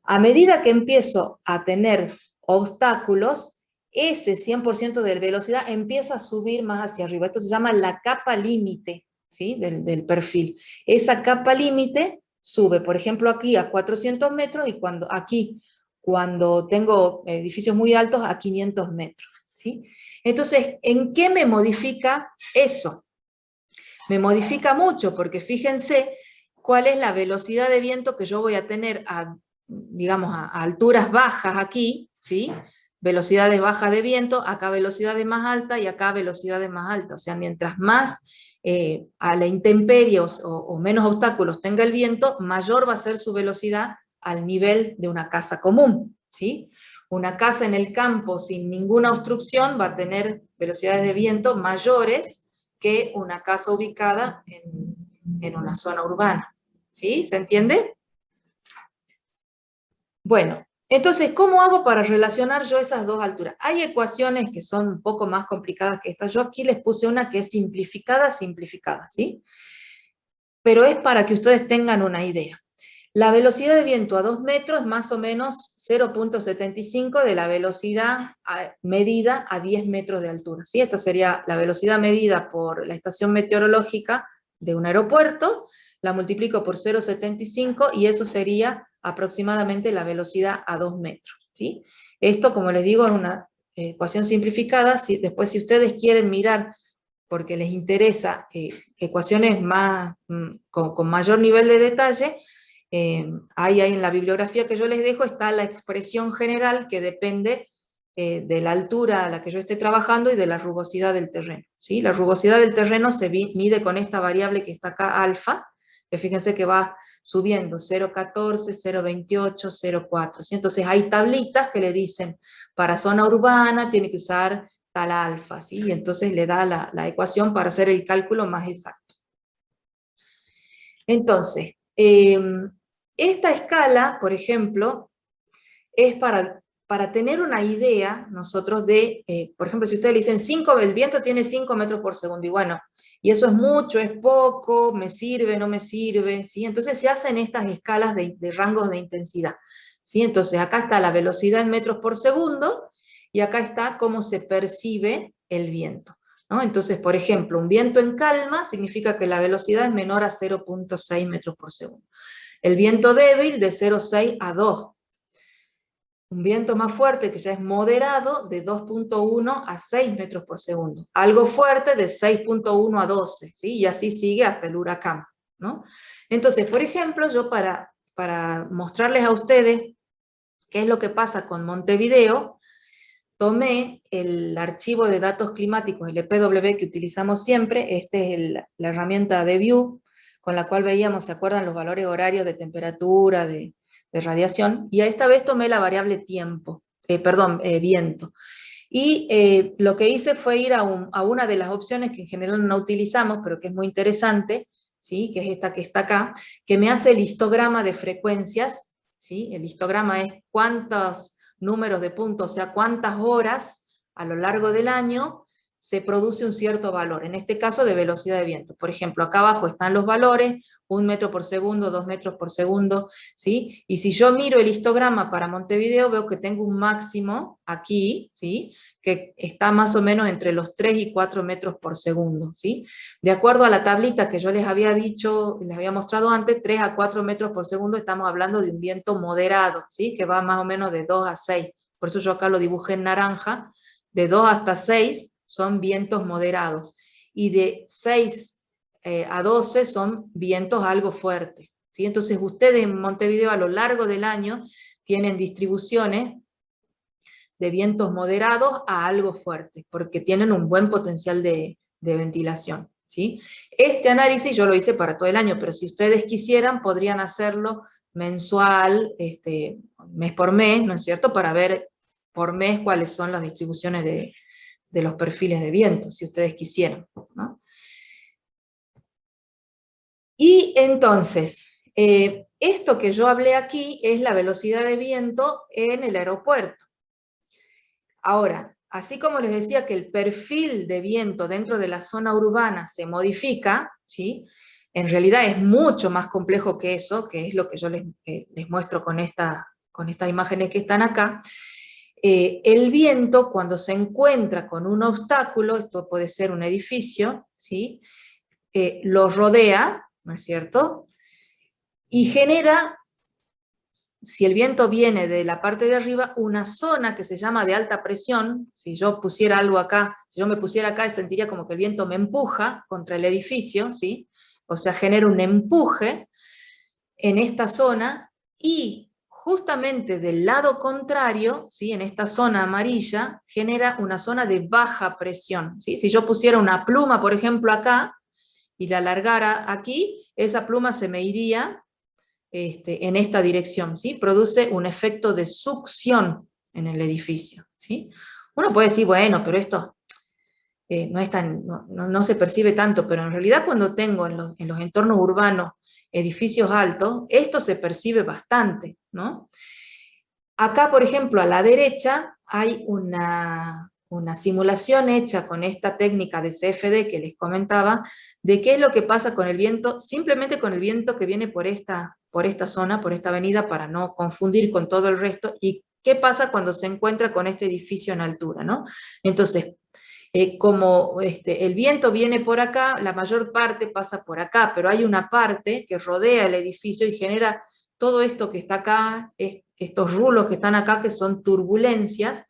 A medida que empiezo a tener obstáculos, ese 100% de velocidad empieza a subir más hacia arriba. Esto se llama la capa límite, ¿sí? del perfil. Esa capa límite sube, por ejemplo, aquí a 400 metros y cuando tengo edificios muy altos, a 500 metros, ¿sí? Entonces, ¿en qué me modifica eso? Me modifica mucho, porque fíjense cuál es la velocidad de viento que yo voy a tener digamos, a alturas bajas aquí, ¿sí? Velocidades bajas de viento, acá velocidades más altas y acá velocidades más altas. O sea, mientras más a la intemperie o menos obstáculos tenga el viento, mayor va a ser su velocidad al nivel de una casa común, ¿sí? Una casa en el campo sin ninguna obstrucción va a tener velocidades de viento mayores que una casa ubicada en una zona urbana, ¿sí? ¿Se entiende? Bueno, entonces, ¿cómo hago para relacionar yo esas dos alturas? Hay ecuaciones que son un poco más complicadas que estas. Yo aquí les puse una que es simplificada, ¿sí? Pero es para que ustedes tengan una idea. La velocidad de viento a 2 metros es más o menos 0.75 de la velocidad medida a 10 metros de altura, ¿sí? Esta sería la velocidad medida por la estación meteorológica de un aeropuerto, la multiplico por 0.75 y eso sería aproximadamente la velocidad a 2 metros, ¿sí? Esto, como les digo, es una ecuación simplificada. Después, si ustedes quieren mirar, porque les interesa ecuaciones con mayor nivel de detalle, ahí en la bibliografía que yo les dejo está la expresión general que depende de la altura a la que yo esté trabajando y de la rugosidad del terreno, ¿sí? La rugosidad del terreno se mide con esta variable que está acá, alfa, que fíjense que va subiendo 0,14, 0,28, 0,4. ¿Sí? Entonces hay tablitas que le dicen, para zona urbana tiene que usar tal alfa, ¿sí? Y entonces le da la ecuación para hacer el cálculo más exacto. Entonces, esta escala, por ejemplo, es para tener una idea nosotros de, por ejemplo, si ustedes le dicen el viento tiene 5 metros por segundo, y bueno, y eso es mucho, es poco, me sirve, no me sirve, ¿sí? Entonces se hacen estas escalas de rangos de intensidad, ¿sí? Entonces acá está la velocidad en metros por segundo, y acá está cómo se percibe el viento, ¿no? Entonces, por ejemplo, un viento en calma significa que la velocidad es menor a 0.6 metros por segundo. El viento débil de 0.6 a 2. Un viento más fuerte, que ya es moderado, de 2.1 a 6 metros por segundo. Algo fuerte de 6.1 a 12, ¿sí? Y así sigue hasta el huracán, ¿no? Entonces, por ejemplo, yo para mostrarles a ustedes qué es lo que pasa con Montevideo, tomé el archivo de datos climáticos, el EPW que utilizamos siempre. Este es la herramienta de View, con la cual veíamos, ¿se acuerdan? Los valores horarios de temperatura, de radiación, y esta vez tomé la variable tiempo, viento. Y lo que hice fue ir a una de las opciones que en general no utilizamos, pero que es muy interesante, ¿sí? Que es esta que está acá, que me hace el histograma de frecuencias, ¿sí? El histograma es cuántos números de puntos, o sea, cuántas horas a lo largo del año se produce un cierto valor, en este caso de velocidad de viento. Por ejemplo, acá abajo están los valores, 1 metro por segundo, 2 metros por segundo, ¿sí? Y si yo miro el histograma para Montevideo, veo que tengo un máximo aquí, ¿sí? Que está más o menos entre los 3 y 4 metros por segundo, ¿sí? De acuerdo a la tablita que yo les había dicho, les había mostrado antes, 3 a 4 metros por segundo estamos hablando de un viento moderado, ¿sí? Que va más o menos de 2 a 6. Por eso yo acá lo dibujé en naranja. De 2 hasta 6 son vientos moderados, y de 6 a 12 son vientos algo fuertes, ¿sí? Entonces ustedes en Montevideo a lo largo del año tienen distribuciones de vientos moderados a algo fuertes, porque tienen un buen potencial de ventilación, ¿sí? Este análisis yo lo hice para todo el año, pero si ustedes quisieran podrían hacerlo mensual, mes por mes, ¿no es cierto?, para ver por mes cuáles son las distribuciones de los perfiles de viento, si ustedes quisieran, ¿no? Y entonces, esto que yo hablé aquí es la velocidad de viento en el aeropuerto. Ahora, así como les decía que el perfil de viento dentro de la zona urbana se modifica, ¿sí? En realidad es mucho más complejo que eso, que es lo que yo les muestro con estas imágenes que están acá. El viento, cuando se encuentra con un obstáculo, esto puede ser un edificio, ¿sí? Lo rodea, ¿no es cierto?, y genera, si el viento viene de la parte de arriba, una zona que se llama de alta presión. Si yo pusiera algo acá, si yo me pusiera acá, sentiría como que el viento me empuja contra el edificio, ¿sí? O sea, genera un empuje en esta zona, y justamente del lado contrario, ¿sí?, en esta zona amarilla, genera una zona de baja presión, ¿sí? Si yo pusiera una pluma, por ejemplo, acá, y la alargara aquí, esa pluma se me iría en esta dirección, ¿sí? Produce un efecto de succión en el edificio, ¿sí? Uno puede decir, bueno, pero esto no se percibe tanto, pero en realidad cuando tengo en los entornos urbanos edificios altos, esto se percibe bastante, ¿no? Acá, por ejemplo, a la derecha hay una simulación hecha con esta técnica de CFD que les comentaba, de qué es lo que pasa con el viento, simplemente con el viento que viene por esta zona, por esta avenida, para no confundir con todo el resto, y qué pasa cuando se encuentra con este edificio en altura, ¿no? Entonces, como el viento viene por acá, la mayor parte pasa por acá, pero hay una parte que rodea el edificio y genera todo esto que está acá, estos rulos que están acá, que son turbulencias,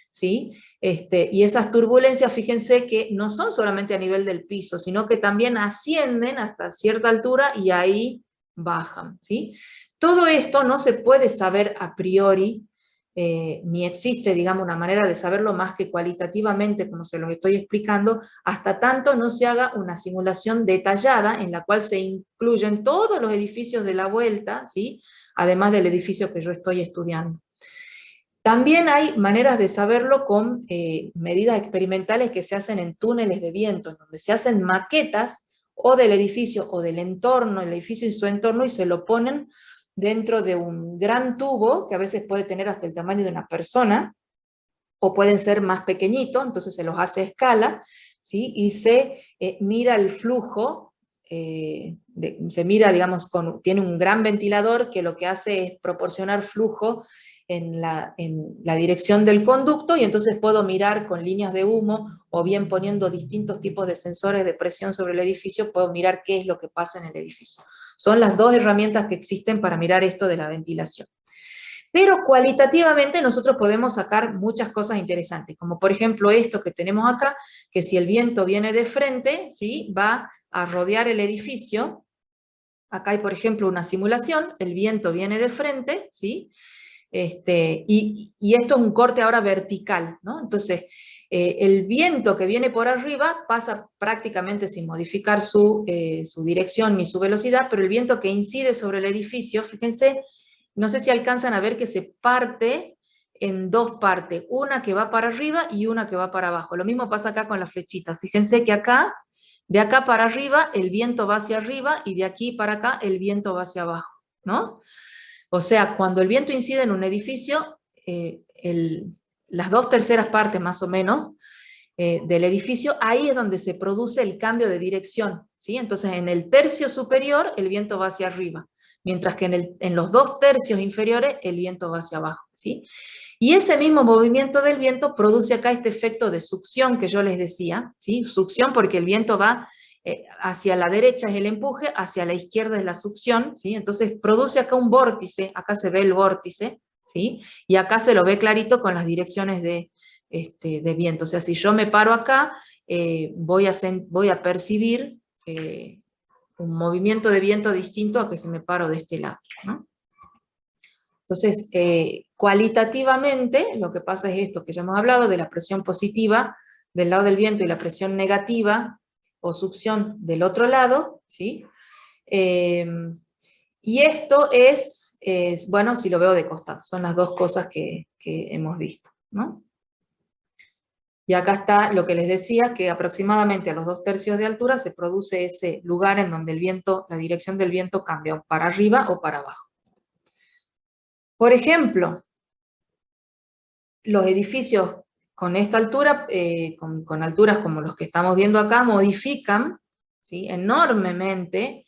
¿sí? Y esas turbulencias, fíjense que no son solamente a nivel del piso, sino que también ascienden hasta cierta altura y ahí bajan, ¿sí? Todo esto no se puede saber a priori, ni existe, digamos, una manera de saberlo más que cualitativamente, como se los estoy explicando, hasta tanto no se haga una simulación detallada en la cual se incluyen todos los edificios de la vuelta, ¿sí?, además del edificio que yo estoy estudiando. También hay maneras de saberlo con medidas experimentales que se hacen en túneles de viento, en donde se hacen maquetas o del edificio o del entorno, el edificio y su entorno, y se lo ponen dentro de un gran tubo, que a veces puede tener hasta el tamaño de una persona, o pueden ser más pequeñitos, entonces se los hace a escala, ¿sí? Y se mira el flujo, se mira, digamos, tiene un gran ventilador que lo que hace es proporcionar flujo en la dirección del conducto, y entonces puedo mirar con líneas de humo, o bien poniendo distintos tipos de sensores de presión sobre el edificio, puedo mirar qué es lo que pasa en el edificio. Son las dos herramientas que existen para mirar esto de la ventilación. Pero cualitativamente nosotros podemos sacar muchas cosas interesantes, como por ejemplo esto que tenemos acá, que si el viento viene de frente, ¿sí?, va a rodear el edificio. Acá hay, por ejemplo, una simulación, el viento viene de frente, ¿sí? Y esto es un corte ahora vertical, ¿no? Entonces, el viento que viene por arriba pasa prácticamente sin modificar su dirección ni su velocidad, pero el viento que incide sobre el edificio, fíjense, no sé si alcanzan a ver que se parte en dos partes, una que va para arriba y una que va para abajo. Lo mismo pasa acá con las flechitas. Fíjense que acá, de acá para arriba, el viento va hacia arriba, y de aquí para acá el viento va hacia abajo, ¿no? O sea, cuando el viento incide en un edificio, las 2/3 partes más o menos del edificio, ahí es donde se produce el cambio de dirección, ¿sí? Entonces en el tercio superior el viento va hacia arriba, mientras que en los 2/3 inferiores el viento va hacia abajo, ¿sí? Y ese mismo movimiento del viento produce acá este efecto de succión que yo les decía, ¿sí? Succión porque el viento va hacia la derecha es el empuje, hacia la izquierda es la succión, ¿sí? Entonces produce acá un vórtice, acá se ve el vórtice, ¿sí? Y acá se lo ve clarito con las direcciones de viento. O sea, si yo me paro acá, voy a percibir un movimiento de viento distinto a que si me paro de este lado, ¿no? Entonces, cualitativamente, lo que pasa es esto que ya hemos hablado, de la presión positiva del lado del viento y la presión negativa o succión del otro lado, ¿sí? Y esto es, bueno, si lo veo de costado, son las dos cosas que hemos visto, ¿no? Y acá está lo que les decía, que aproximadamente a los 2/3 de altura se produce ese lugar en donde el viento, la dirección del viento cambia para arriba o para abajo. Por ejemplo, los edificios con esta altura, con alturas como los que estamos viendo acá, modifican, ¿sí?, enormemente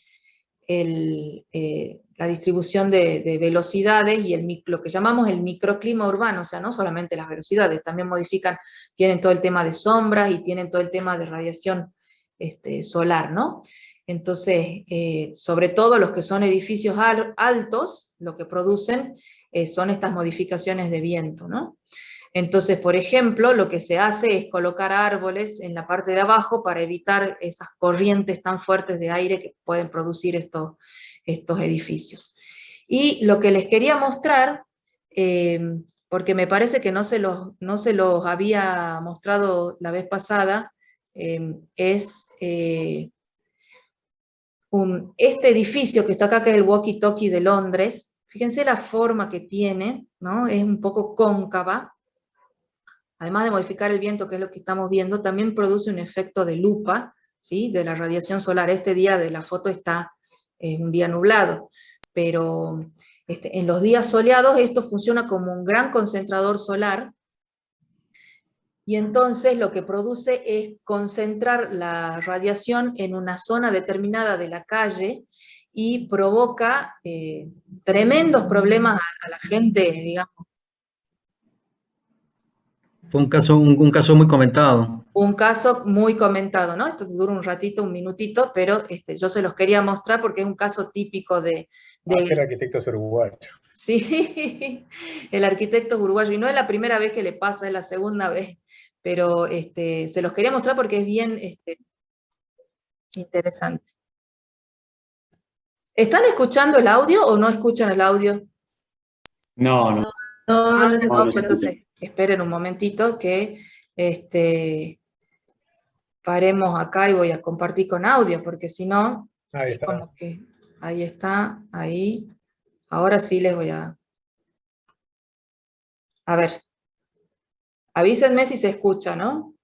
la distribución de velocidades y lo que llamamos el microclima urbano. O sea, no solamente las velocidades, también modifican, tienen todo el tema de sombras y tienen todo el tema de radiación solar, ¿no? Entonces, sobre todo los que son edificios altos, lo que producen son estas modificaciones de viento, ¿no? Entonces, por ejemplo, lo que se hace es colocar árboles en la parte de abajo para evitar esas corrientes tan fuertes de aire que pueden producir estos edificios. Y lo que les quería mostrar, porque me parece que no se los había mostrado la vez pasada, es este edificio que está acá, que es el Walkie Talkie de Londres. Fíjense la forma que tiene, ¿no? Es un poco cóncava. Además de modificar el viento, que es lo que estamos viendo, también produce un efecto de lupa, ¿sí?, de la radiación solar. Este día de la foto está un día nublado, pero en los días soleados esto funciona como un gran concentrador solar, y entonces lo que produce es concentrar la radiación en una zona determinada de la calle, y provoca tremendos problemas a la gente, digamos. Fue un caso muy comentado. Un caso muy comentado, ¿no? Esto dura un ratito, un minutito, pero yo se los quería mostrar porque es un caso típico de... El arquitecto es uruguayo. Sí, el arquitecto es uruguayo, y no es la primera vez que le pasa, es la segunda vez, pero se los quería mostrar porque es bien interesante. ¿Están escuchando el audio o no escuchan el audio? No. Entonces, esperen un momentito que paremos acá y voy a compartir con audio, porque si no, Ahí está. como que ahí está, ahí. Ahora sí les voy a ver. Avísenme si se escucha, ¿no?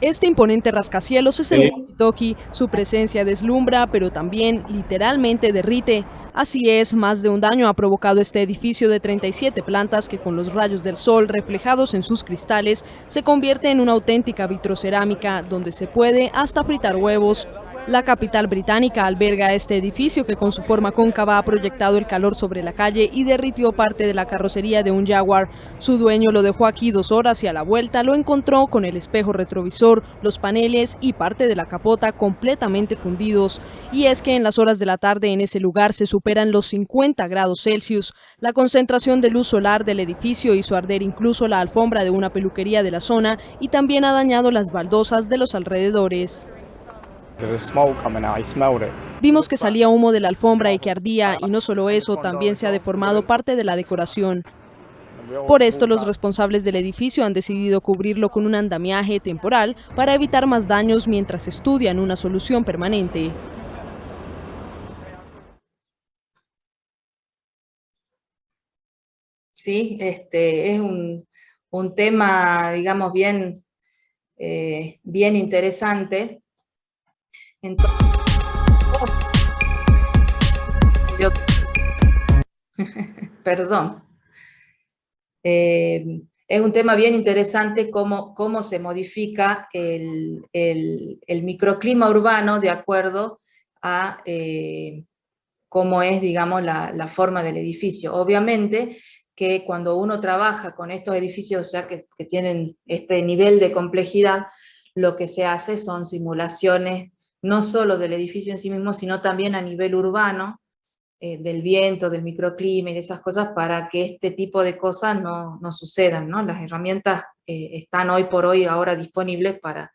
Este imponente rascacielos es el walkie-talkie. Su presencia deslumbra, pero también literalmente derrite. Así es, más de un daño ha provocado este edificio de 37 plantas que, con los rayos del sol reflejados en sus cristales, se convierte en una auténtica vitrocerámica donde se puede hasta fritar huevos. La capital británica alberga este edificio que con su forma cóncava ha proyectado el calor sobre la calle y derritió parte de la carrocería de un Jaguar. Su dueño lo dejó aquí 2 horas y a la vuelta lo encontró con el espejo retrovisor, los paneles y parte de la capota completamente fundidos. Y es que en las horas de la tarde en ese lugar se superan los 50 grados Celsius. La concentración de luz solar del edificio hizo arder incluso la alfombra de una peluquería de la zona y también ha dañado las baldosas de los alrededores. Vimos que salía humo de la alfombra y que ardía, y no solo eso, también se ha deformado parte de la decoración. Por esto, los responsables del edificio han decidido cubrirlo con un andamiaje temporal para evitar más daños mientras estudian una solución permanente. Sí, es un tema, digamos, bien interesante. Entonces, perdón. Es un tema bien interesante cómo se modifica el microclima urbano de acuerdo a cómo es, digamos, la forma del edificio. Obviamente que cuando uno trabaja con estos edificios ya que tienen este nivel de complejidad, lo que se hace son simulaciones no solo del edificio en sí mismo, sino también a nivel urbano, del viento, del microclima y de esas cosas, para que este tipo de cosas no sucedan, ¿no? Las herramientas están hoy por hoy ahora disponibles para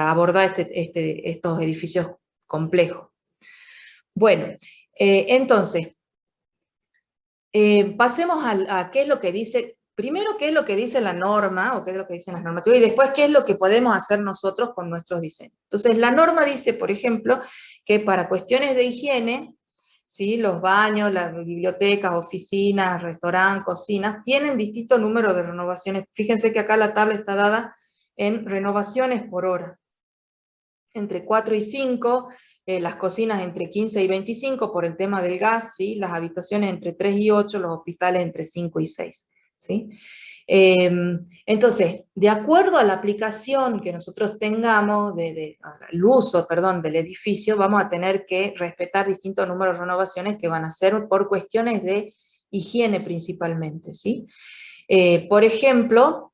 abordar estos edificios complejos. Bueno, entonces, pasemos a qué es lo que dice, primero qué es lo que dice la norma, o qué es lo que dicen las normativas, y después qué es lo que podemos hacer nosotros con nuestros diseños. Entonces, la norma dice, por ejemplo, que para cuestiones de higiene, ¿sí? Los baños, las bibliotecas, oficinas, restaurantes, cocinas, tienen distinto número de renovaciones. Fíjense que acá la tabla está dada en renovaciones por hora. Entre 4 y 5, las cocinas entre 15 y 25 por el tema del gas, ¿sí? Las habitaciones entre 3 y 8, los hospitales entre 5 y 6. ¿Sí? Entonces, de acuerdo a la aplicación que nosotros tengamos, el uso, perdón, del edificio, vamos a tener que respetar distintos números de renovaciones que van a ser por cuestiones de higiene principalmente, ¿sí? Por ejemplo,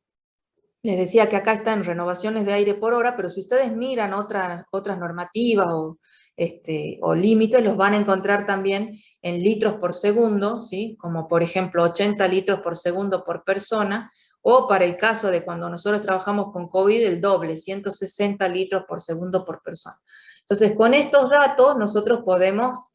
les decía que acá están renovaciones de aire por hora, pero si ustedes miran otras normativas o límites, los van a encontrar también en litros por segundo, ¿sí? Como por ejemplo 80 litros por segundo por persona, o para el caso de cuando nosotros trabajamos con COVID, el doble, 160 litros por segundo por persona. Entonces, con estos datos nosotros podemos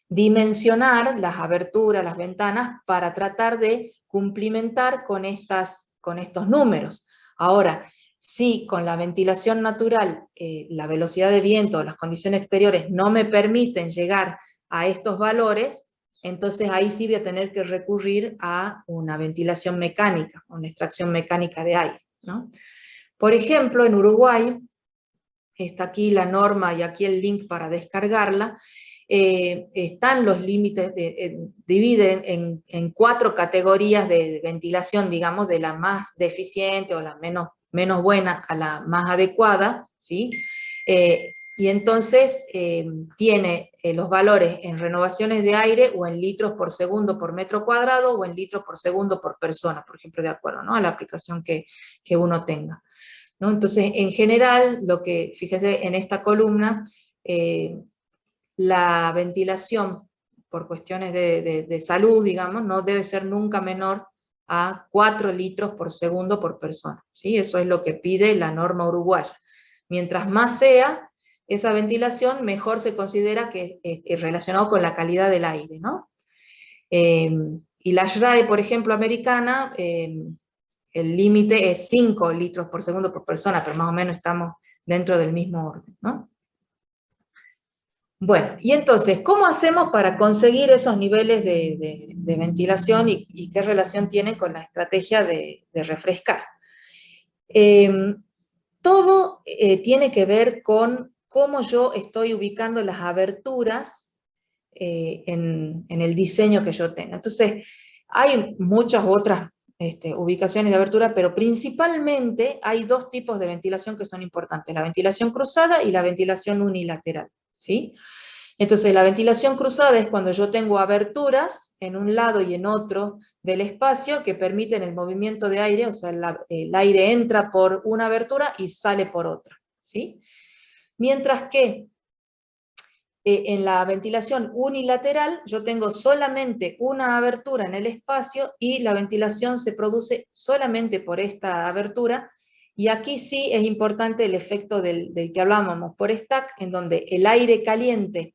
dimensionar las aberturas, las ventanas, para tratar de cumplimentar con estos números. Ahora, si con la ventilación natural, la velocidad de viento, las condiciones exteriores no me permiten llegar a estos valores, entonces ahí sí voy a tener que recurrir a una ventilación mecánica, una extracción mecánica de aire, ¿no? Por ejemplo, en Uruguay, está aquí la norma y aquí el link para descargarla, están los límites, dividen en 4 categorías de ventilación, digamos, de la más deficiente o la menos buena a la más adecuada, ¿sí? Y entonces tiene los valores en renovaciones de aire o en litros por segundo por metro cuadrado o en litros por segundo por persona, por ejemplo, de acuerdo, ¿no? A la aplicación que uno tenga, ¿no? Entonces, en general, fíjense en esta columna, la ventilación por cuestiones de salud, digamos, no debe ser nunca menor a 4 litros por segundo por persona, ¿sí? Eso es lo que pide la norma uruguaya. Mientras más sea esa ventilación, mejor se considera que es relacionado con la calidad del aire, ¿no? Y la SRAE, por ejemplo, americana, el límite es 5 litros por segundo por persona, pero más o menos estamos dentro del mismo orden, ¿no? Bueno, y entonces, ¿cómo hacemos para conseguir esos niveles de ventilación y qué relación tienen con la estrategia de refrescar? Todo tiene que ver con cómo yo estoy ubicando las aberturas en el diseño que yo tenga. Entonces, hay muchas otras ubicaciones de abertura, pero principalmente hay dos tipos de ventilación que son importantes, la ventilación cruzada y la ventilación unilateral, ¿sí? Entonces la ventilación cruzada es cuando yo tengo aberturas en un lado y en otro del espacio que permiten el movimiento de aire, o sea, el aire entra por una abertura y sale por otra, ¿sí? Mientras que en la ventilación unilateral yo tengo solamente una abertura en el espacio y la ventilación se produce solamente por esta abertura, y aquí sí es importante el efecto del que hablábamos por stack, en donde el aire caliente,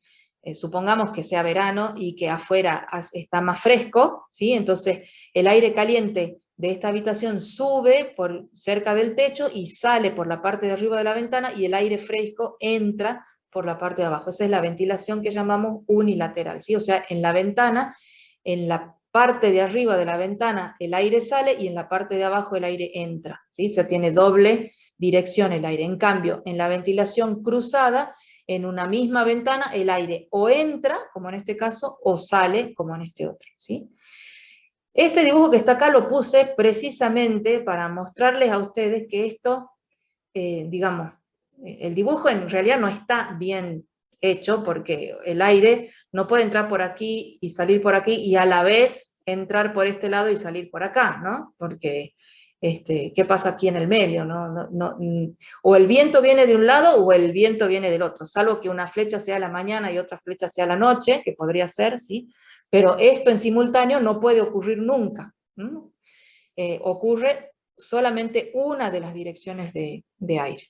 supongamos que sea verano y que afuera está más fresco, ¿sí? Entonces el aire caliente de esta habitación sube por cerca del techo y sale por la parte de arriba de la ventana, y el aire fresco entra por la parte de abajo. Esa es la ventilación que llamamos unilateral, ¿sí? O sea, en la ventana, en la parte de arriba de la ventana el aire sale y en la parte de abajo el aire entra, ¿sí? O sea, tiene doble dirección el aire. En cambio, en la ventilación cruzada, en una misma ventana el aire o entra, como en este caso, o sale, como en este otro, ¿sí? Este dibujo que está acá lo puse precisamente para mostrarles a ustedes que esto, digamos, el dibujo en realidad no está bien hecho, porque el aire no puede entrar por aquí y salir por aquí y a la vez entrar por este lado y salir por acá, ¿no? Porque, ¿qué pasa aquí en el medio? O el viento viene de un lado o el viento viene del otro, salvo que una flecha sea a la mañana y otra flecha sea a la noche, que podría ser, ¿sí? Pero esto en simultáneo no puede ocurrir nunca, ¿no? Ocurre solamente una de las direcciones de aire.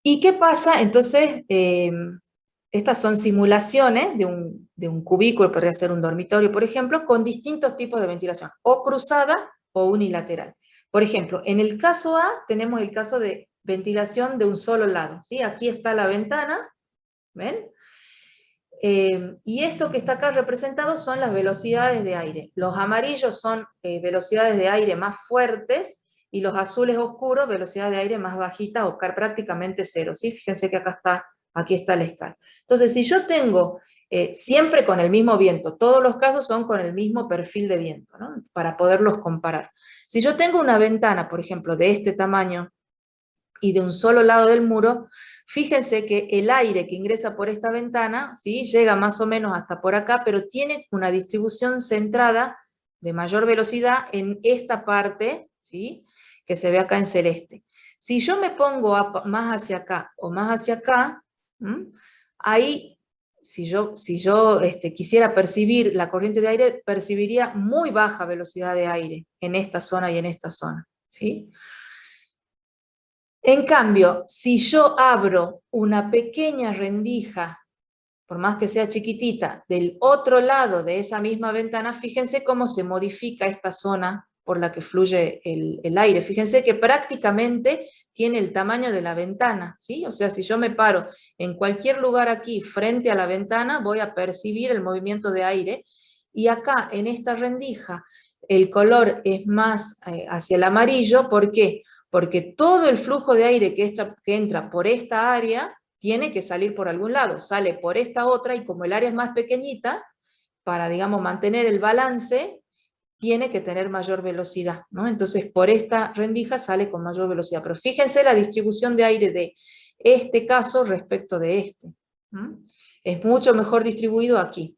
¿Y qué pasa? Entonces, estas son simulaciones de un cubículo, podría ser un dormitorio, por ejemplo, con distintos tipos de ventilación, o cruzada o unilateral. Por ejemplo, en el caso A tenemos el caso de ventilación de un solo lado, ¿sí? Aquí está la ventana, ¿ven? Y esto que está acá representado son las velocidades de aire. Los amarillos son velocidades de aire más fuertes, y los azules oscuros, velocidad de aire más bajita o prácticamente cero, ¿sí? Fíjense que aquí está la escala. Entonces, si yo tengo siempre con el mismo viento, todos los casos son con el mismo perfil de viento, ¿no? Para poderlos comparar. Si yo tengo una ventana, por ejemplo, de este tamaño y de un solo lado del muro, fíjense que el aire que ingresa por esta ventana, ¿sí? Llega más o menos hasta por acá, pero tiene una distribución centrada de mayor velocidad en esta parte, ¿sí? Que se ve acá en celeste. Si yo me pongo más hacia acá o más hacia acá, ahí, si yo quisiera percibir la corriente de aire, percibiría muy baja velocidad de aire en esta zona y en esta zona, ¿sí? En cambio, si yo abro una pequeña rendija, por más que sea chiquitita, del otro lado de esa misma ventana, fíjense cómo se modifica esta zona por la que fluye el aire. Fíjense que prácticamente tiene el tamaño de la ventana, ¿sí? O sea, si yo me paro en cualquier lugar aquí frente a la ventana, voy a percibir el movimiento de aire, y acá en esta rendija el color es más hacia el amarillo. ¿Por qué? Porque todo el flujo de aire que entra por esta área tiene que salir por algún lado, sale por esta otra, y como el área es más pequeñita, para, digamos, mantener el balance, tiene que tener mayor velocidad, ¿no? Entonces, por esta rendija sale con mayor velocidad. Pero fíjense la distribución de aire de este caso respecto de este. Es mucho mejor distribuido aquí.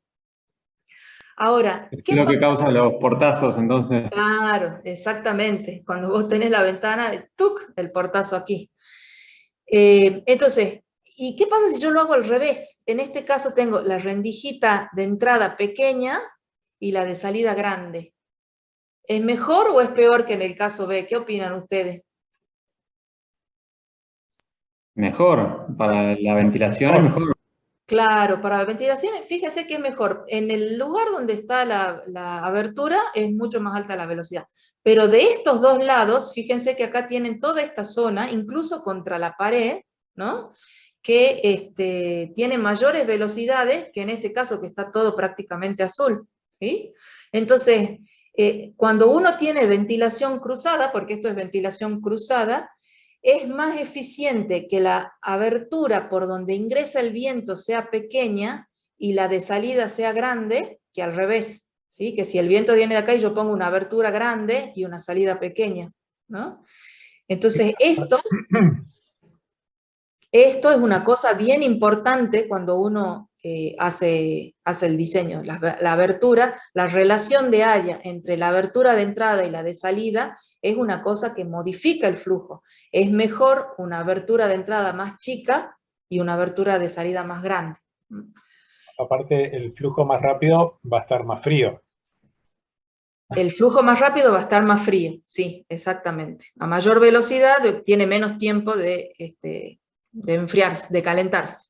Ahora, es lo que causa los portazos, entonces. Claro, exactamente. Cuando vos tenés la ventana, ¡tuc!, el portazo aquí. Entonces, ¿y qué pasa si yo lo hago al revés? En este caso tengo la rendijita de entrada pequeña y la de salida grande. ¿Es mejor o es peor que en el caso B? ¿Qué opinan ustedes? Mejor, para la ventilación es mejor. Claro, para ventilación, fíjese que es mejor. En el lugar donde está la abertura es mucho más alta la velocidad. Pero de estos dos lados, fíjense que acá tienen toda esta zona, incluso contra la pared, ¿no? Que tiene mayores velocidades que en este caso, que está todo prácticamente azul, ¿sí? Entonces, cuando uno tiene ventilación cruzada, porque esto es ventilación cruzada, es más eficiente que la abertura por donde ingresa el viento sea pequeña y la de salida sea grande, que al revés. ¿sí? Que si el viento viene de acá y yo pongo una abertura grande y una salida pequeña, ¿no? Entonces esto es una cosa bien importante cuando uno hace el diseño, la abertura, la relación de área entre la abertura de entrada y la de salida es una cosa que modifica el flujo. Es mejor una abertura de entrada más chica y una abertura de salida más grande. Aparte, el flujo más rápido va a estar más frío. El flujo más rápido va a estar más frío, sí, exactamente. A mayor velocidad tiene menos tiempo de enfriarse, de calentarse.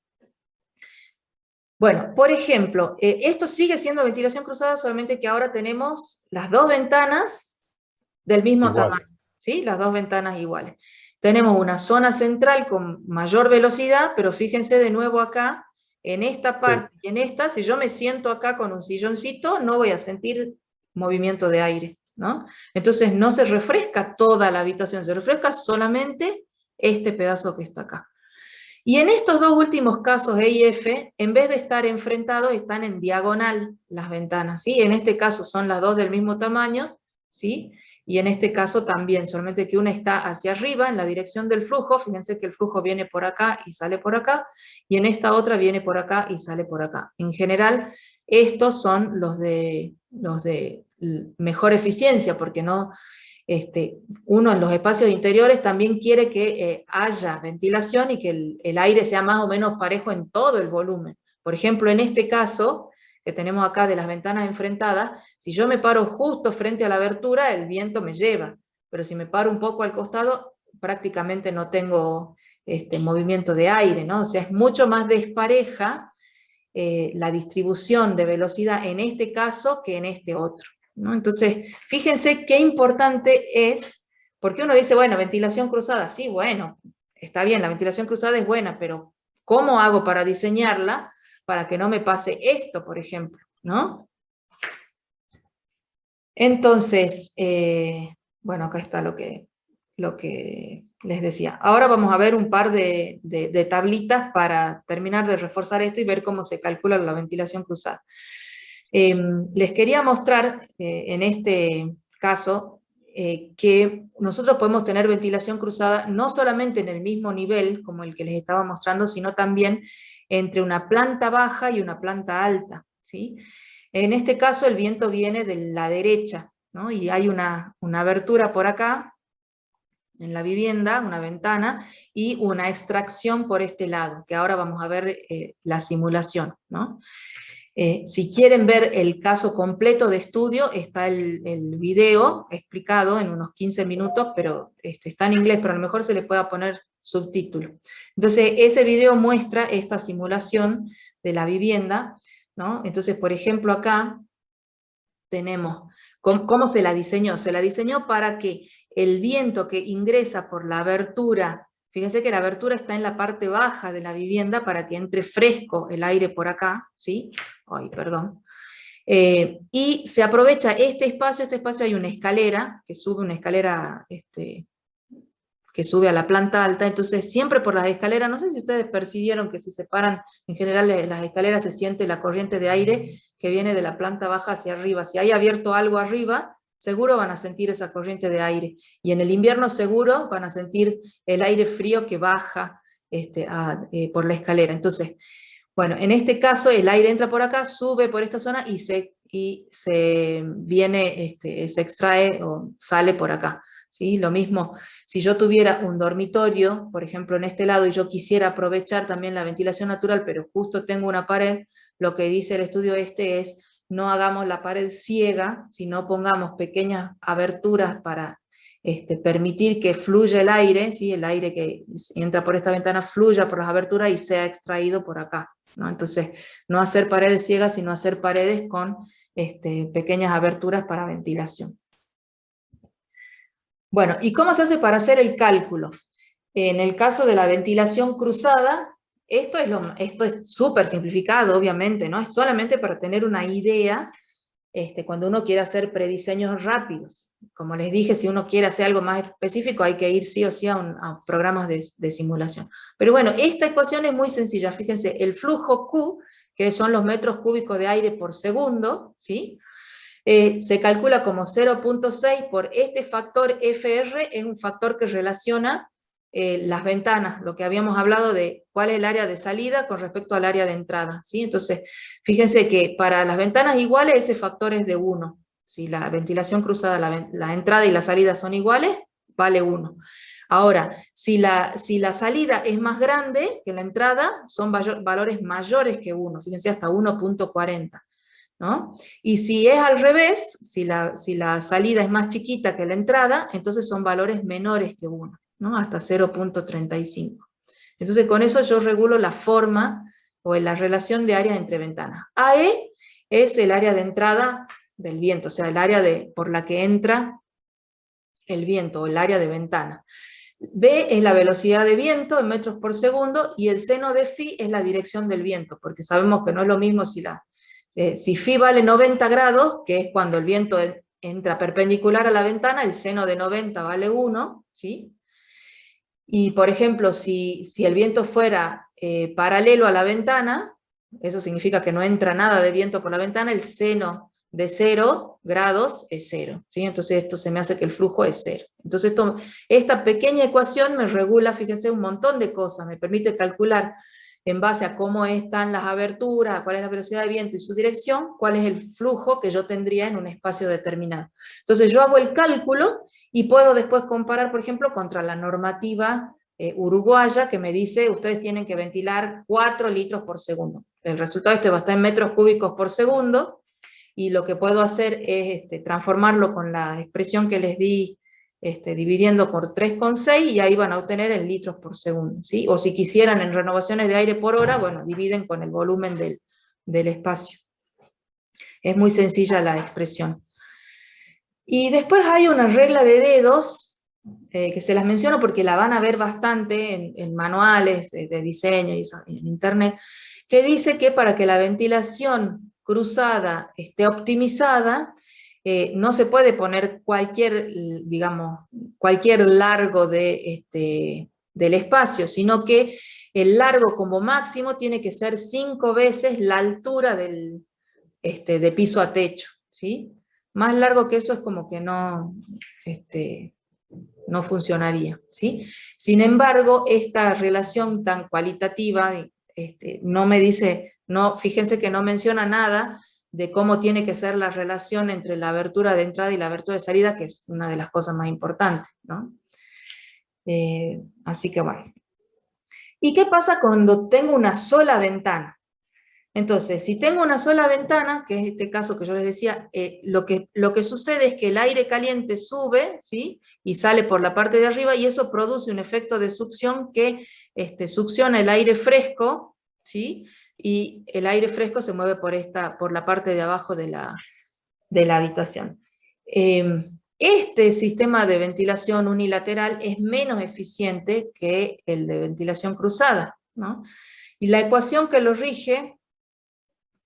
Bueno, por ejemplo, esto sigue siendo ventilación cruzada, solamente que ahora tenemos las dos ventanas del mismo tamaño, ¿sí? Las dos ventanas iguales. Tenemos una zona central con mayor velocidad, pero fíjense de nuevo acá, en esta parte y en esta, si yo me siento acá con un silloncito, no voy a sentir movimiento de aire, ¿no? Entonces no se refresca toda la habitación, se refresca solamente este pedazo que está acá. Y en estos dos últimos casos, E y F, en vez de estar enfrentados, están en diagonal las ventanas, ¿sí? En este caso son las dos del mismo tamaño, ¿sí? Y en este caso también, solamente que una está hacia arriba, en la dirección del flujo, fíjense que el flujo viene por acá y sale por acá, y en esta otra viene por acá y sale por acá. En general, estos son los de mejor eficiencia, porque no... uno en los espacios interiores también quiere que haya ventilación y que el aire sea más o menos parejo en todo el volumen. Por ejemplo, en este caso, que tenemos acá de las ventanas enfrentadas, si yo me paro justo frente a la abertura, el viento me lleva, pero si me paro un poco al costado, prácticamente no tengo movimiento de aire, ¿no? O sea, es mucho más despareja la distribución de velocidad en este caso que en este otro, ¿no? Entonces, fíjense qué importante es, porque uno dice, bueno, ventilación cruzada, sí, bueno, está bien, la ventilación cruzada es buena, pero ¿cómo hago para diseñarla para que no me pase esto, por ejemplo, ¿no? Entonces, bueno, acá está lo que les decía. Ahora vamos a ver un par de tablitas para terminar de reforzar esto y ver cómo se calcula la ventilación cruzada. Les quería mostrar en este caso que nosotros podemos tener ventilación cruzada no solamente en el mismo nivel como el que les estaba mostrando, sino también entre una planta baja y una planta alta, ¿sí? En este caso el viento viene de la derecha, ¿no? Y hay una abertura por acá, en la vivienda, una ventana, y una extracción por este lado, que ahora vamos a ver la simulación, ¿no? Si quieren ver el caso completo de estudio, está el video explicado en unos 15 minutos, pero está en inglés, pero a lo mejor se le pueda poner subtítulo. Entonces, ese video muestra esta simulación de la vivienda, ¿no? Entonces, por ejemplo, acá tenemos cómo se la diseñó. Se la diseñó para que el viento que ingresa por la abertura, fíjense que la abertura está en la parte baja de la vivienda para que entre fresco el aire por acá, ¿sí? Ay, perdón. Y se aprovecha este espacio hay una escalera, que sube una escalera que sube a la planta alta, entonces siempre por las escaleras, no sé si ustedes percibieron que si se paran, en general las escaleras se siente la corriente de aire que viene de la planta baja hacia arriba. Si hay abierto algo arriba, seguro van a sentir esa corriente de aire. Y en el invierno seguro van a sentir el aire frío que baja por la escalera. Entonces, bueno, en este caso el aire entra por acá, sube por esta zona y se extrae o sale por acá. ¿Sí? Lo mismo, si yo tuviera un dormitorio, por ejemplo en este lado, y yo quisiera aprovechar también la ventilación natural, pero justo tengo una pared, lo que dice el estudio es, no hagamos la pared ciega, sino pongamos pequeñas aberturas para permitir que fluya el aire, ¿sí? El aire que entra por esta ventana fluya por las aberturas y sea extraído por acá, ¿no? Entonces, no hacer paredes ciegas, sino hacer paredes con pequeñas aberturas para ventilación. Bueno, ¿y cómo se hace para hacer el cálculo? En el caso de la ventilación cruzada, esto es súper simplificado, obviamente, ¿no? Es solamente para tener una idea cuando uno quiere hacer prediseños rápidos. Como les dije, si uno quiere hacer algo más específico, hay que ir sí o sí a programas de simulación. Pero bueno, esta ecuación es muy sencilla. Fíjense, el flujo Q, que son los metros cúbicos de aire por segundo, ¿sí? se calcula como 0.6 por este factor FR, es un factor que relaciona las ventanas, lo que habíamos hablado de cuál es el área de salida con respecto al área de entrada, ¿sí? Entonces, fíjense que para las ventanas iguales ese factor es de 1. Si la ventilación cruzada, la entrada y la salida son iguales, vale 1. Ahora, si la salida es más grande que la entrada, son valores mayores que 1, fíjense, hasta 1.40. ¿no? Y si es al revés, si la salida es más chiquita que la entrada, entonces son valores menores que 1, ¿no? Hasta 0.35. Entonces con eso yo regulo la forma o la relación de áreas entre ventanas. AE es el área de entrada del viento, o sea, el área por la que entra el viento, o el área de ventana. B es la velocidad de viento en metros por segundo, y el seno de phi es la dirección del viento, porque sabemos que no es lo mismo si phi vale 90 grados, que es cuando el viento entra perpendicular a la ventana, el seno de 90 vale 1, ¿sí? Y por ejemplo, si el viento fuera paralelo a la ventana, eso significa que no entra nada de viento por la ventana, el seno de 0 grados es 0, ¿sí? Entonces esto se me hace que el flujo es 0. Entonces esta pequeña ecuación me regula, fíjense, un montón de cosas, me permite calcular en base a cómo están las aberturas, cuál es la velocidad de viento y su dirección, cuál es el flujo que yo tendría en un espacio determinado. Entonces yo hago el cálculo y puedo después comparar, por ejemplo, contra la normativa uruguaya, que me dice, ustedes tienen que ventilar 4 litros por segundo. El resultado va a estar en metros cúbicos por segundo, y lo que puedo hacer es transformarlo con la expresión que les di, dividiendo por 3,6, y ahí van a obtener en litros por segundo, ¿sí? O si quisieran en renovaciones de aire por hora, bueno, dividen con el volumen del espacio. Es muy sencilla la expresión. Y después hay una regla de dedos, que se las menciono porque la van a ver bastante en manuales de diseño y en internet, que dice que para que la ventilación cruzada esté optimizada, no se puede poner cualquier largo del espacio, sino que el largo como máximo tiene que ser 5 veces la altura de piso a techo, ¿sí? Más largo que eso es como que no funcionaría, ¿sí? Sin embargo, esta relación tan cualitativa no me dice, fíjense que no menciona nada de cómo tiene que ser la relación entre la abertura de entrada y la abertura de salida, que es una de las cosas más importantes, ¿no? Así que bueno. ¿Y qué pasa cuando tengo una sola ventana? Entonces, si tengo una sola ventana, que es este caso que yo les decía, lo que sucede es que el aire caliente sube, ¿sí? Y sale por la parte de arriba, y eso produce un efecto de succión que succiona el aire fresco, ¿sí? Y el aire fresco se mueve por la parte de abajo de la habitación. Este sistema de ventilación unilateral es menos eficiente que el de ventilación cruzada, ¿no? Y la ecuación que lo rige,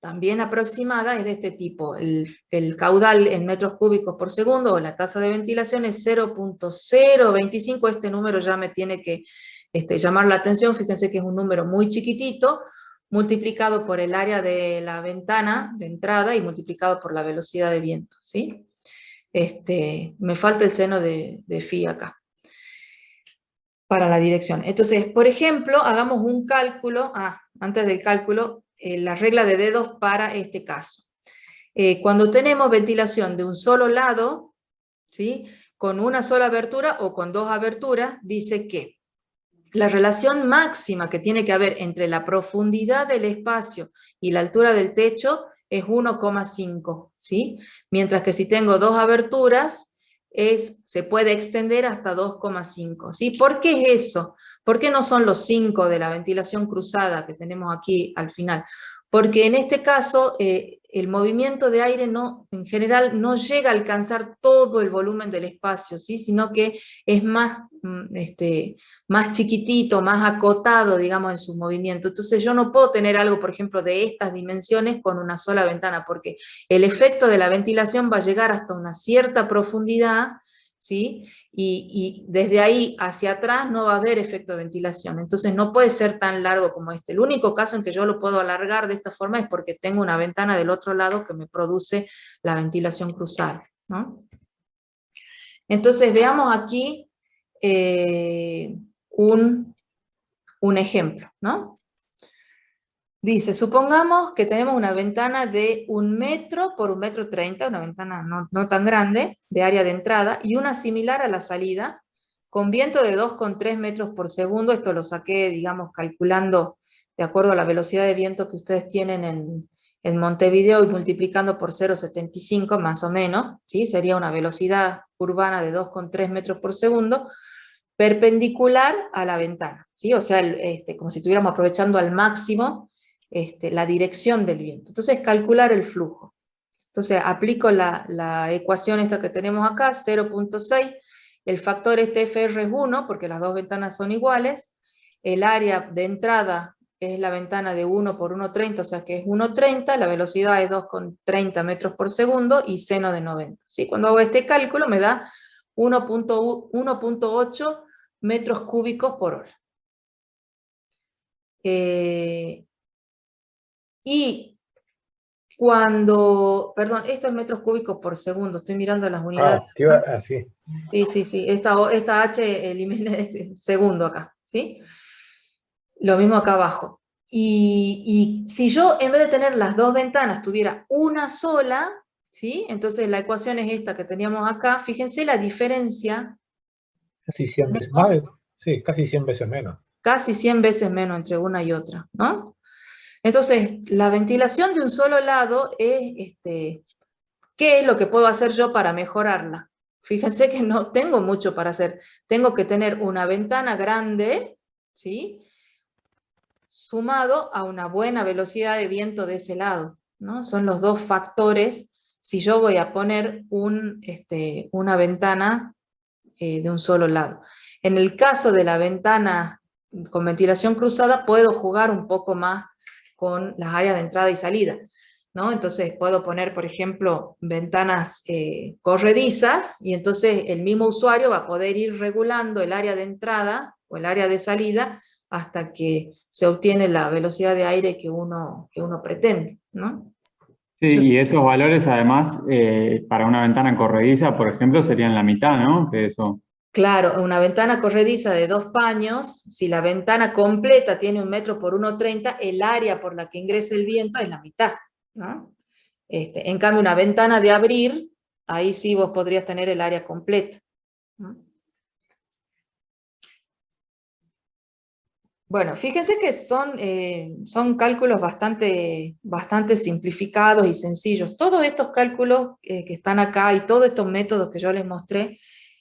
también aproximada, es de este tipo. El caudal en metros cúbicos por segundo, o la tasa de ventilación, es 0.025, este número ya me tiene que llamar la atención, fíjense que es un número muy chiquitito, multiplicado por el área de la ventana de entrada y multiplicado por la velocidad de viento, ¿sí? Me falta el seno de phi acá, para la dirección. Entonces, por ejemplo, hagamos un cálculo, antes del cálculo, la regla de dedos para este caso. Cuando tenemos ventilación de un solo lado, ¿sí? Con una sola abertura o con 2 aberturas, dice que la relación máxima que tiene que haber entre la profundidad del espacio y la altura del techo es 1,5, ¿sí? Mientras que si tengo 2 aberturas, se puede extender hasta 2,5, ¿sí? ¿Por qué es eso? ¿Por qué no son los 5 de la ventilación cruzada que tenemos aquí al final? Porque en este caso el movimiento de aire en general no llega a alcanzar todo el volumen del espacio, ¿sí? Sino que es más chiquitito, más acotado, digamos, en su movimiento. Entonces yo no puedo tener algo, por ejemplo, de estas dimensiones con una sola ventana, porque el efecto de la ventilación va a llegar hasta una cierta profundidad, ¿sí? Y desde ahí hacia atrás no va a haber efecto de ventilación, entonces no puede ser tan largo como este. El único caso en que yo lo puedo alargar de esta forma es porque tengo una ventana del otro lado que me produce la ventilación cruzada, ¿no? Entonces veamos aquí un ejemplo, ¿no? Dice, supongamos que tenemos una ventana de 1 metro por 1,30 m, una ventana no tan grande, de área de entrada, y una similar a la salida, con viento de 2,3 metros por segundo. Esto lo saqué, digamos, calculando de acuerdo a la velocidad de viento que ustedes tienen en Montevideo y multiplicando por 0,75 más o menos, ¿sí? Sería una velocidad urbana de 2,3 metros por segundo, perpendicular a la ventana, ¿sí? O sea, como si estuviéramos aprovechando al máximo la dirección del viento. Entonces, calcular el flujo. Entonces, aplico la ecuación esta que tenemos acá, 0,6, el factor FR es 1, porque las dos ventanas son iguales, el área de entrada es la ventana de 1 por 1,30, o sea que es 1,30, la velocidad es 2,30 metros por segundo y seno de 90. ¿Sí? Cuando hago este cálculo me da 1,8 metros cúbicos por hora. Y cuando, perdón, esto es metros cúbicos por segundo, estoy mirando las unidades. Sí. Sí, esta H elimina este segundo acá, ¿sí? Lo mismo acá abajo. Y si yo, en vez de tener las dos ventanas, tuviera una sola, ¿sí? Entonces la ecuación es esta que teníamos acá. Fíjense la diferencia. Casi 100 veces más, sí, casi 100 veces menos. Casi 100 veces menos entre una y otra, ¿no? Entonces, la ventilación de un solo lado es, ¿qué es lo que puedo hacer yo para mejorarla? Fíjense que no tengo mucho para hacer. Tengo que tener una ventana grande, ¿sí? Sumado a una buena velocidad de viento de ese lado, ¿no? Son los dos factores si yo voy a poner una ventana de un solo lado. En el caso de la ventana con ventilación cruzada, puedo jugar un poco más con las áreas de entrada y salida, ¿no? Entonces puedo poner, por ejemplo, ventanas corredizas, y entonces el mismo usuario va a poder ir regulando el área de entrada o el área de salida hasta que se obtiene la velocidad de aire que uno pretende, ¿no? Sí, y esos valores además para una ventana corrediza, por ejemplo, serían la mitad, ¿no? Que eso. Claro, una ventana corrediza de 2 paños, si la ventana completa tiene 1 metro por 1,30, el área por la que ingresa el viento es la mitad, ¿no? En cambio, una ventana de abrir, ahí sí vos podrías tener el área completa, ¿no? Bueno, fíjense que son cálculos bastante simplificados y sencillos. Todos estos cálculos que están acá y todos estos métodos que yo les mostré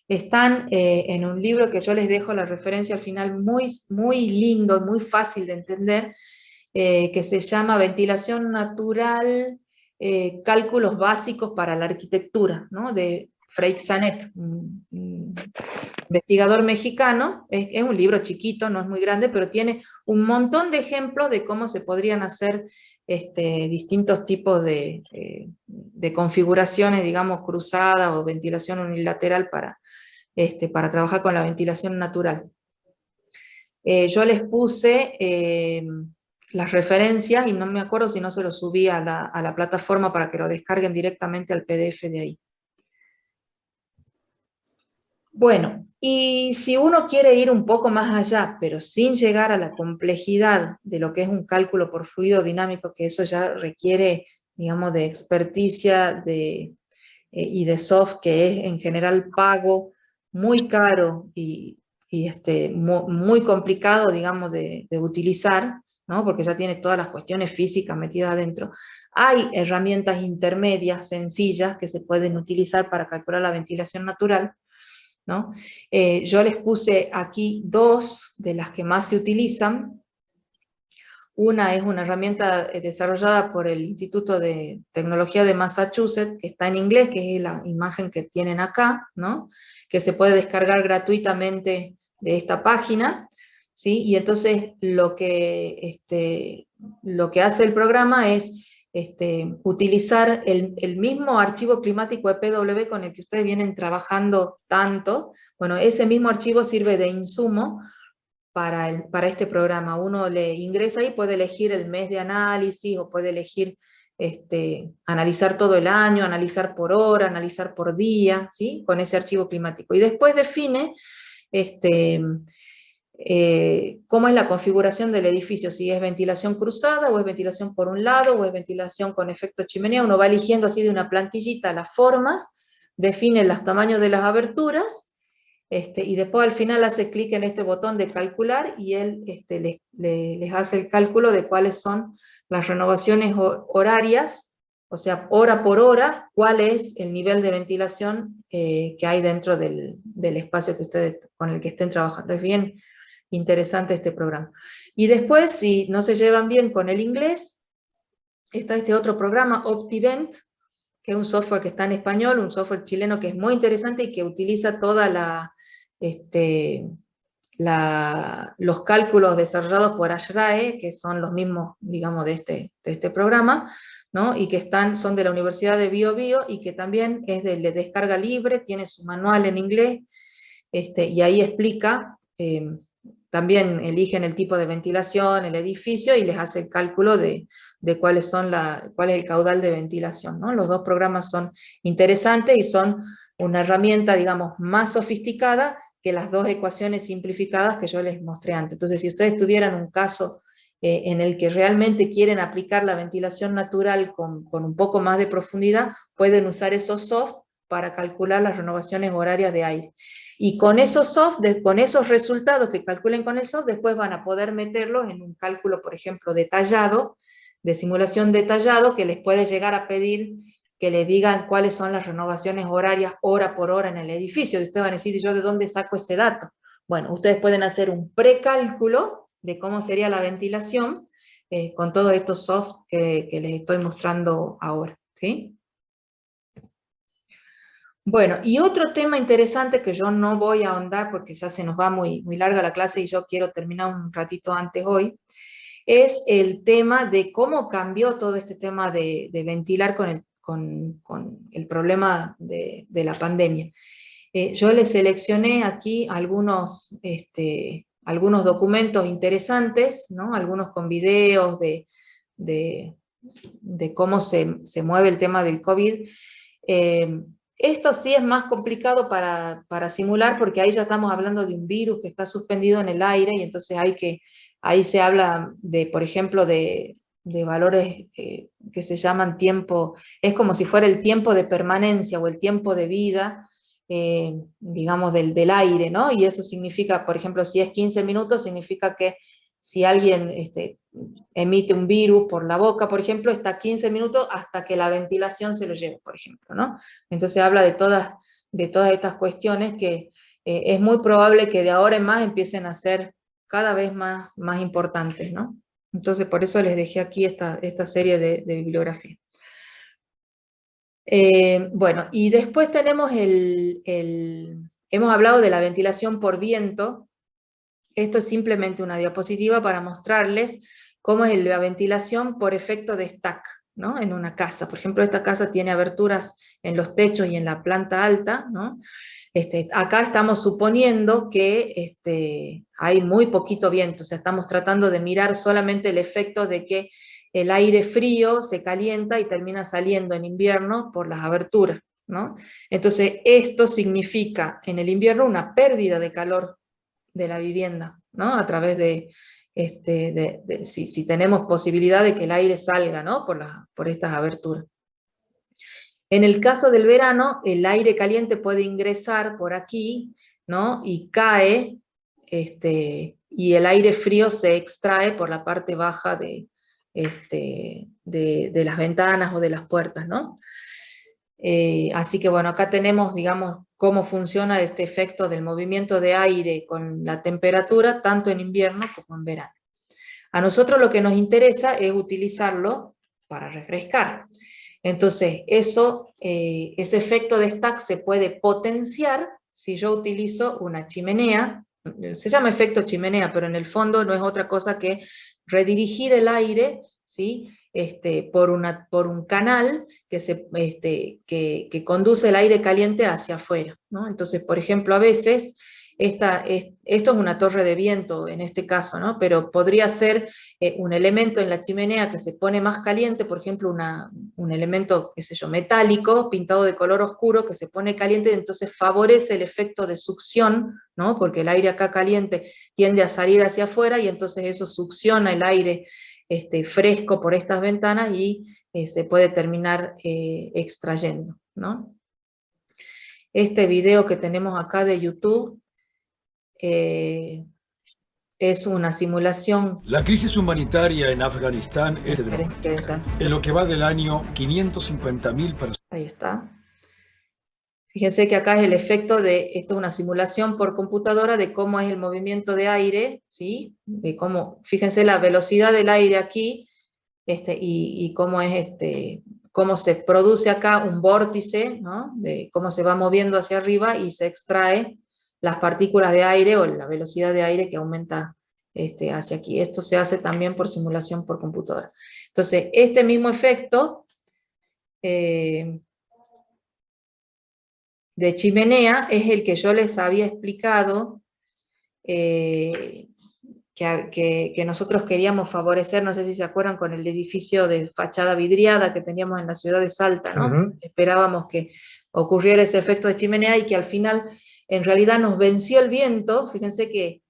están en un libro que yo les dejo la referencia al final, muy lindo, muy fácil de entender, que se llama Ventilación Natural, Cálculos Básicos para la Arquitectura, ¿no? De Freixanet, un investigador mexicano. Es un libro chiquito, no es muy grande, pero tiene un montón de ejemplos de cómo se podrían hacer distintos tipos de configuraciones, digamos, cruzadas o ventilación unilateral para trabajar con la ventilación natural. Yo les puse las referencias, y no me acuerdo si no se lo subí a la plataforma para que lo descarguen directamente al PDF de ahí. Bueno, y si uno quiere ir un poco más allá, pero sin llegar a la complejidad de lo que es un cálculo por fluido dinámico, que eso ya requiere, digamos, de experticia y de soft, que es en general pago, muy caro y muy complicado, digamos, de utilizar, ¿no? Porque ya tiene todas las cuestiones físicas metidas adentro. Hay herramientas intermedias, sencillas, que se pueden utilizar para calcular la ventilación natural, ¿no? Yo les puse aquí dos de las que más se utilizan. Una es una herramienta desarrollada por el Instituto de Tecnología de Massachusetts, que está en inglés, que es la imagen que tienen acá, ¿no? Que se puede descargar gratuitamente de esta página, ¿sí? Y entonces lo que hace el programa es utilizar el mismo archivo climático EPW con el que ustedes vienen trabajando tanto. Bueno, ese mismo archivo sirve de insumo para este programa. Uno le ingresa ahí, puede elegir el mes de análisis, o puede elegir analizar todo el año, analizar por hora, analizar por día, ¿sí? Con ese archivo climático. Y después define cómo es la configuración del edificio, si es ventilación cruzada, o es ventilación por un lado, o es ventilación con efecto chimenea. Uno va eligiendo así de una plantillita las formas, define los tamaños de las aberturas, y después al final hace clic en este botón de calcular, y él les hace el cálculo de cuáles son las renovaciones horarias, o sea, hora por hora, cuál es el nivel de ventilación que hay dentro del espacio que ustedes, con el que estén trabajando. Es bien interesante este programa. Y después, si no se llevan bien con el inglés, está este otro programa, OptiVent, que es un software que está en español, un software chileno que es muy interesante y que utiliza toda los cálculos desarrollados por ASHRAE, que son los mismos, digamos, de este programa, ¿no? Y que son de la Universidad de Bio Bio, y que también es de descarga libre, tiene su manual en inglés, y ahí explica, también eligen el tipo de ventilación, el edificio, y les hace el cálculo de cuál es el caudal de ventilación, ¿no? Los dos programas son interesantes y son una herramienta, digamos, más sofisticada que las dos ecuaciones simplificadas que yo les mostré antes. Entonces, si ustedes tuvieran un caso en el que realmente quieren aplicar la ventilación natural con un poco más de profundidad, pueden usar esos soft para calcular las renovaciones horarias de aire. Y con esos soft, con esos resultados que calculen con el soft, después van a poder meterlos en un cálculo, por ejemplo, detallado, de simulación detallado, que les puede llegar a pedir que le digan cuáles son las renovaciones horarias hora por hora en el edificio. Y ustedes van a decir, ¿yo de dónde saco ese dato? Bueno, ustedes pueden hacer un precálculo de cómo sería la ventilación con todos estos soft que les estoy mostrando ahora, ¿sí? Bueno, y otro tema interesante que yo no voy a ahondar porque ya se nos va muy, muy larga la clase y yo quiero terminar un ratito antes hoy, es el tema de cómo cambió todo este tema de ventilar con el problema de la pandemia. Yo les seleccioné aquí algunos documentos interesantes, ¿no? Algunos con videos de cómo se mueve el tema del COVID. Esto sí es más complicado para simular, porque ahí ya estamos hablando de un virus que está suspendido en el aire, y entonces ahí se habla por ejemplo, de valores que se llaman tiempo, es como si fuera el tiempo de permanencia o el tiempo de vida, digamos, del aire, ¿no? Y eso significa, por ejemplo, si es 15 minutos, significa que si alguien emite un virus por la boca, por ejemplo, está 15 minutos hasta que la ventilación se lo lleve, por ejemplo, ¿no? Entonces habla de todas estas cuestiones que es muy probable que de ahora en más empiecen a ser cada vez más importantes, ¿no? Entonces por eso les dejé aquí esta serie de bibliografía. Bueno, y después tenemos hemos hablado de la ventilación por viento. Esto es simplemente una diapositiva para mostrarles cómo es la ventilación por efecto de stack, ¿no? En una casa. Por ejemplo, esta casa tiene aberturas en los techos y en la planta alta, ¿no? Acá estamos suponiendo que hay muy poquito viento, o sea, estamos tratando de mirar solamente el efecto de que el aire frío se calienta y termina saliendo en invierno por las aberturas, ¿no? Entonces, esto significa en el invierno una pérdida de calor de la vivienda, ¿no? A través si tenemos posibilidad de que el aire salga, ¿no? Por estas aberturas. En el caso del verano, el aire caliente puede ingresar por aquí, ¿no? Y cae, y el aire frío se extrae por la parte baja de las ventanas o de las puertas, ¿no? Así que bueno, acá tenemos, digamos, cómo funciona este efecto del movimiento de aire con la temperatura, tanto en invierno como en verano. A nosotros lo que nos interesa es utilizarlo para refrescar. Entonces, ese efecto de stack se puede potenciar si yo utilizo una chimenea. Se llama efecto chimenea, pero en el fondo no es otra cosa que redirigir el aire, ¿sí? por un canal que conduce el aire caliente hacia afuera, ¿no? Entonces, por ejemplo, a veces, esto es una torre de viento en este caso, ¿no? Pero podría ser un elemento en la chimenea que se pone más caliente, por ejemplo, un elemento, qué sé yo, metálico, pintado de color oscuro, que se pone caliente, entonces favorece el efecto de succión, ¿no? Porque el aire acá caliente tiende a salir hacia afuera, y entonces eso succiona el aire fresco por estas ventanas y se puede terminar extrayendo, ¿no? Este video que tenemos acá de YouTube es una simulación. La crisis humanitaria en Afganistán es dramática. En lo que va del año, 550.000 personas. Ahí está. Fíjense que acá es el efecto esto es una simulación por computadora de cómo es el movimiento de aire, ¿sí? De cómo, fíjense la velocidad del aire aquí, y cómo es cómo se produce acá un vórtice, ¿no? De cómo se va moviendo hacia arriba y se extrae las partículas de aire o la velocidad de aire que aumenta hacia aquí. Esto se hace también por simulación por computadora. Entonces, este mismo efecto de chimenea es el que yo les había explicado que nosotros queríamos favorecer, no sé si se acuerdan, con el edificio de fachada vidriada que teníamos en la ciudad de Salta, ¿no? Esperábamos que ocurriera ese efecto de chimenea y que al final en realidad nos venció el viento. Fíjense que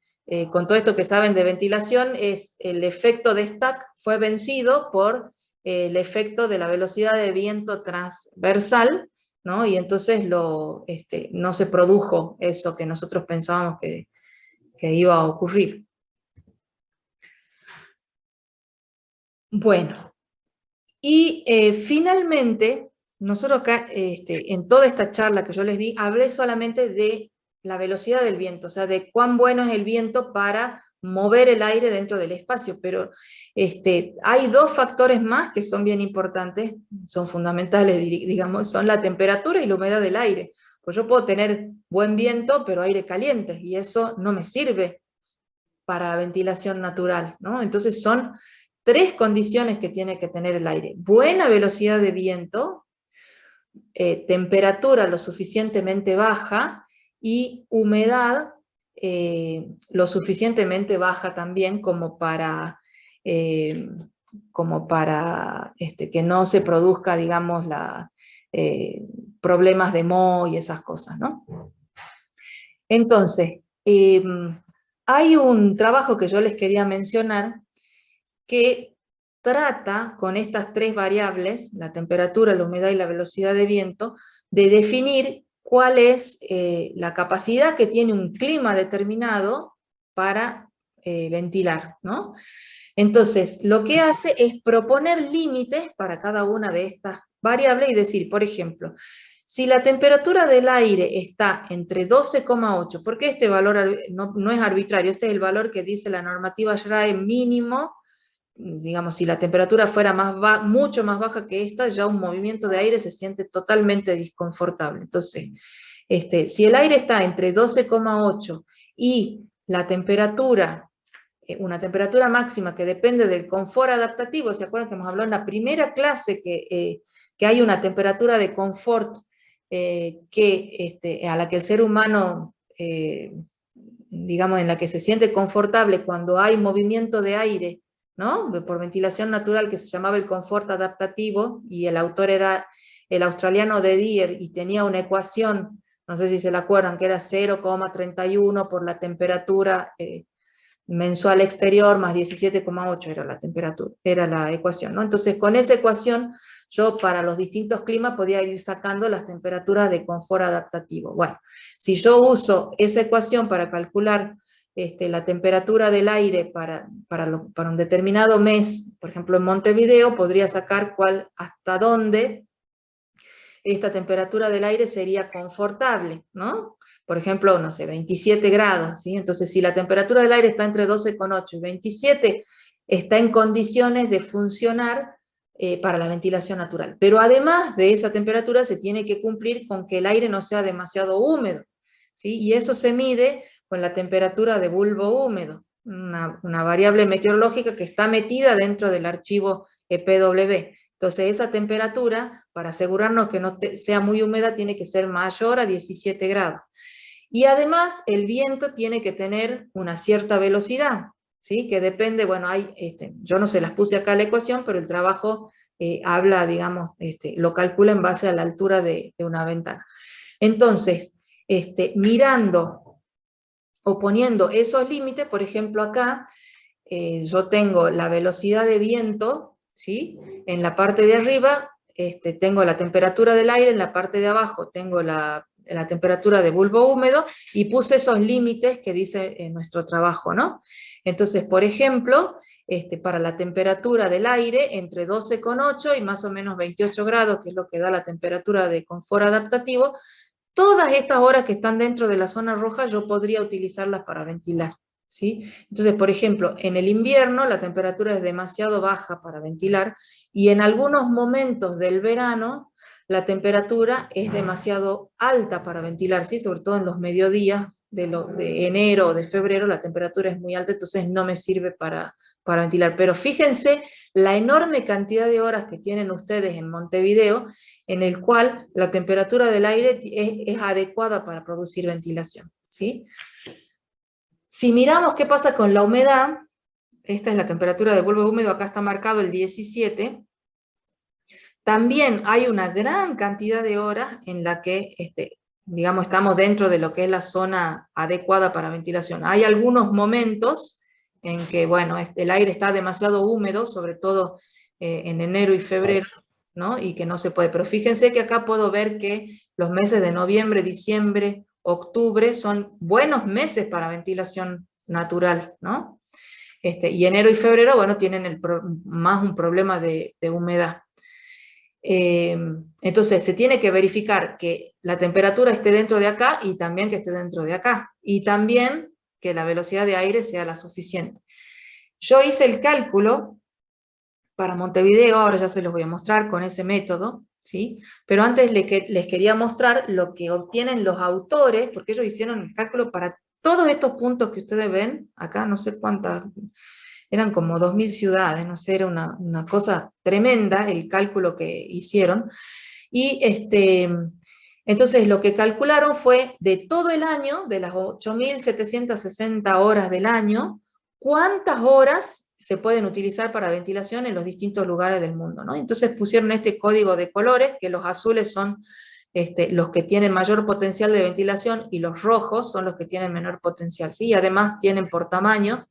con todo esto que saben de ventilación, el efecto de Stack fue vencido por el efecto de la velocidad de viento transversal, ¿no? Y entonces no se produjo eso que nosotros pensábamos que iba a ocurrir. Bueno, y finalmente, nosotros acá, en toda esta charla que yo les di, hablé solamente de la velocidad del viento, o sea, de cuán bueno es el viento para mover el aire dentro del espacio, pero hay dos factores más que son bien importantes, son fundamentales, digamos, son la temperatura y la humedad del aire. Pues yo puedo tener buen viento, pero aire caliente, y eso no me sirve para ventilación natural, ¿no? Entonces son tres condiciones que tiene que tener el aire: buena velocidad de viento, temperatura lo suficientemente baja, y humedad lo suficientemente baja también como para que no se produzca, digamos, problemas de moho y esas cosas, ¿no? Entonces, hay un trabajo que yo les quería mencionar que trata con estas tres variables, la temperatura, la humedad y la velocidad de viento, de definir cuál es la capacidad que tiene un clima determinado para ventilar, ¿no? Entonces, lo que hace es proponer límites para cada una de estas variables y decir, por ejemplo, si la temperatura del aire está entre 12,8, porque este valor no es arbitrario, este es el valor que dice la normativa SRAE mínimo, digamos, si la temperatura fuera mucho más baja que esta, ya un movimiento de aire se siente totalmente desconfortable. Entonces, si el aire está entre 12,8 y la temperatura, una temperatura máxima que depende del confort adaptativo, ¿se acuerdan que hemos hablado en la primera clase que hay una temperatura de confort a la que el ser humano, digamos, en la que se siente confortable cuando hay movimiento de aire, ¿no? Por ventilación natural, que se llamaba el confort adaptativo, y el autor era el australiano De Dier, y tenía una ecuación, no sé si se la acuerdan, que era 0,31 por la temperatura mensual exterior más 17,8 era la temperatura, era la ecuación, ¿no? Entonces, con esa ecuación, yo para los distintos climas podía ir sacando las temperaturas de confort adaptativo. Bueno, si yo uso esa ecuación para calcular la temperatura del aire para un determinado mes, por ejemplo en Montevideo, podría sacar hasta dónde esta temperatura del aire sería confortable, ¿no? Por ejemplo, no sé, 27 grados, ¿sí? Entonces, si la temperatura del aire está entre 12,8 y 27, está en condiciones de funcionar para la ventilación natural. Pero además de esa temperatura, se tiene que cumplir con que el aire no sea demasiado húmedo, ¿sí? Y eso se mide con la temperatura de bulbo húmedo, una variable meteorológica que está metida dentro del archivo EPW. Entonces esa temperatura, para asegurarnos que no sea muy húmeda, tiene que ser mayor a 17 grados. Y además el viento tiene que tener una cierta velocidad, ¿sí? Que depende, bueno, yo no se las puse acá la ecuación, pero el trabajo habla, digamos, lo calcula en base a la altura de una ventana. Entonces, mirando o poniendo esos límites, por ejemplo acá, yo tengo la velocidad de viento, ¿sí? En la parte de arriba tengo la temperatura del aire, en la parte de abajo tengo la temperatura de bulbo húmedo, y puse esos límites que dice nuestro trabajo, ¿no? Entonces, por ejemplo, para la temperatura del aire, entre 12,8 y más o menos 28 grados, que es lo que da la temperatura de confort adaptativo, todas estas horas que están dentro de la zona roja yo podría utilizarlas para ventilar, ¿sí? Entonces, por ejemplo, en el invierno la temperatura es demasiado baja para ventilar, y en algunos momentos del verano la temperatura es demasiado alta para ventilar, ¿sí? Sobre todo en los mediodías de enero o de febrero la temperatura es muy alta, entonces no me sirve para ventilar. Pero fíjense la enorme cantidad de horas que tienen ustedes en Montevideo, en el cual la temperatura del aire es adecuada para producir ventilación, ¿sí? Si miramos qué pasa con la humedad, esta es la temperatura de bulbo húmedo, acá está marcado el 17, también hay una gran cantidad de horas en la que digamos, estamos dentro de lo que es la zona adecuada para ventilación. Hay algunos momentos en que, bueno, el aire está demasiado húmedo, sobre todo en enero y febrero, ¿no? Y que no se puede. Pero fíjense que acá puedo ver que los meses de noviembre, diciembre, octubre son buenos meses para ventilación natural, ¿no? Y enero y febrero, bueno, tienen más un problema de humedad. Entonces se tiene que verificar que la temperatura esté dentro de acá y también que esté dentro de acá, y también que la velocidad de aire sea la suficiente. Yo hice el cálculo para Montevideo, ahora ya se los voy a mostrar con ese método, ¿sí? Pero antes les quería mostrar lo que obtienen los autores, porque ellos hicieron el cálculo para todos estos puntos que ustedes ven, acá no sé cuántas, eran como 2000 ciudades, no sé, era una cosa tremenda el cálculo que hicieron. Y entonces lo que calcularon fue de todo el año, de las 8.760 horas del año, cuántas horas se pueden utilizar para ventilación en los distintos lugares del mundo, ¿no? Entonces pusieron este código de colores, que los azules son los que tienen mayor potencial de ventilación y los rojos son los que tienen menor potencial, ¿sí? Y además tienen por tamaño,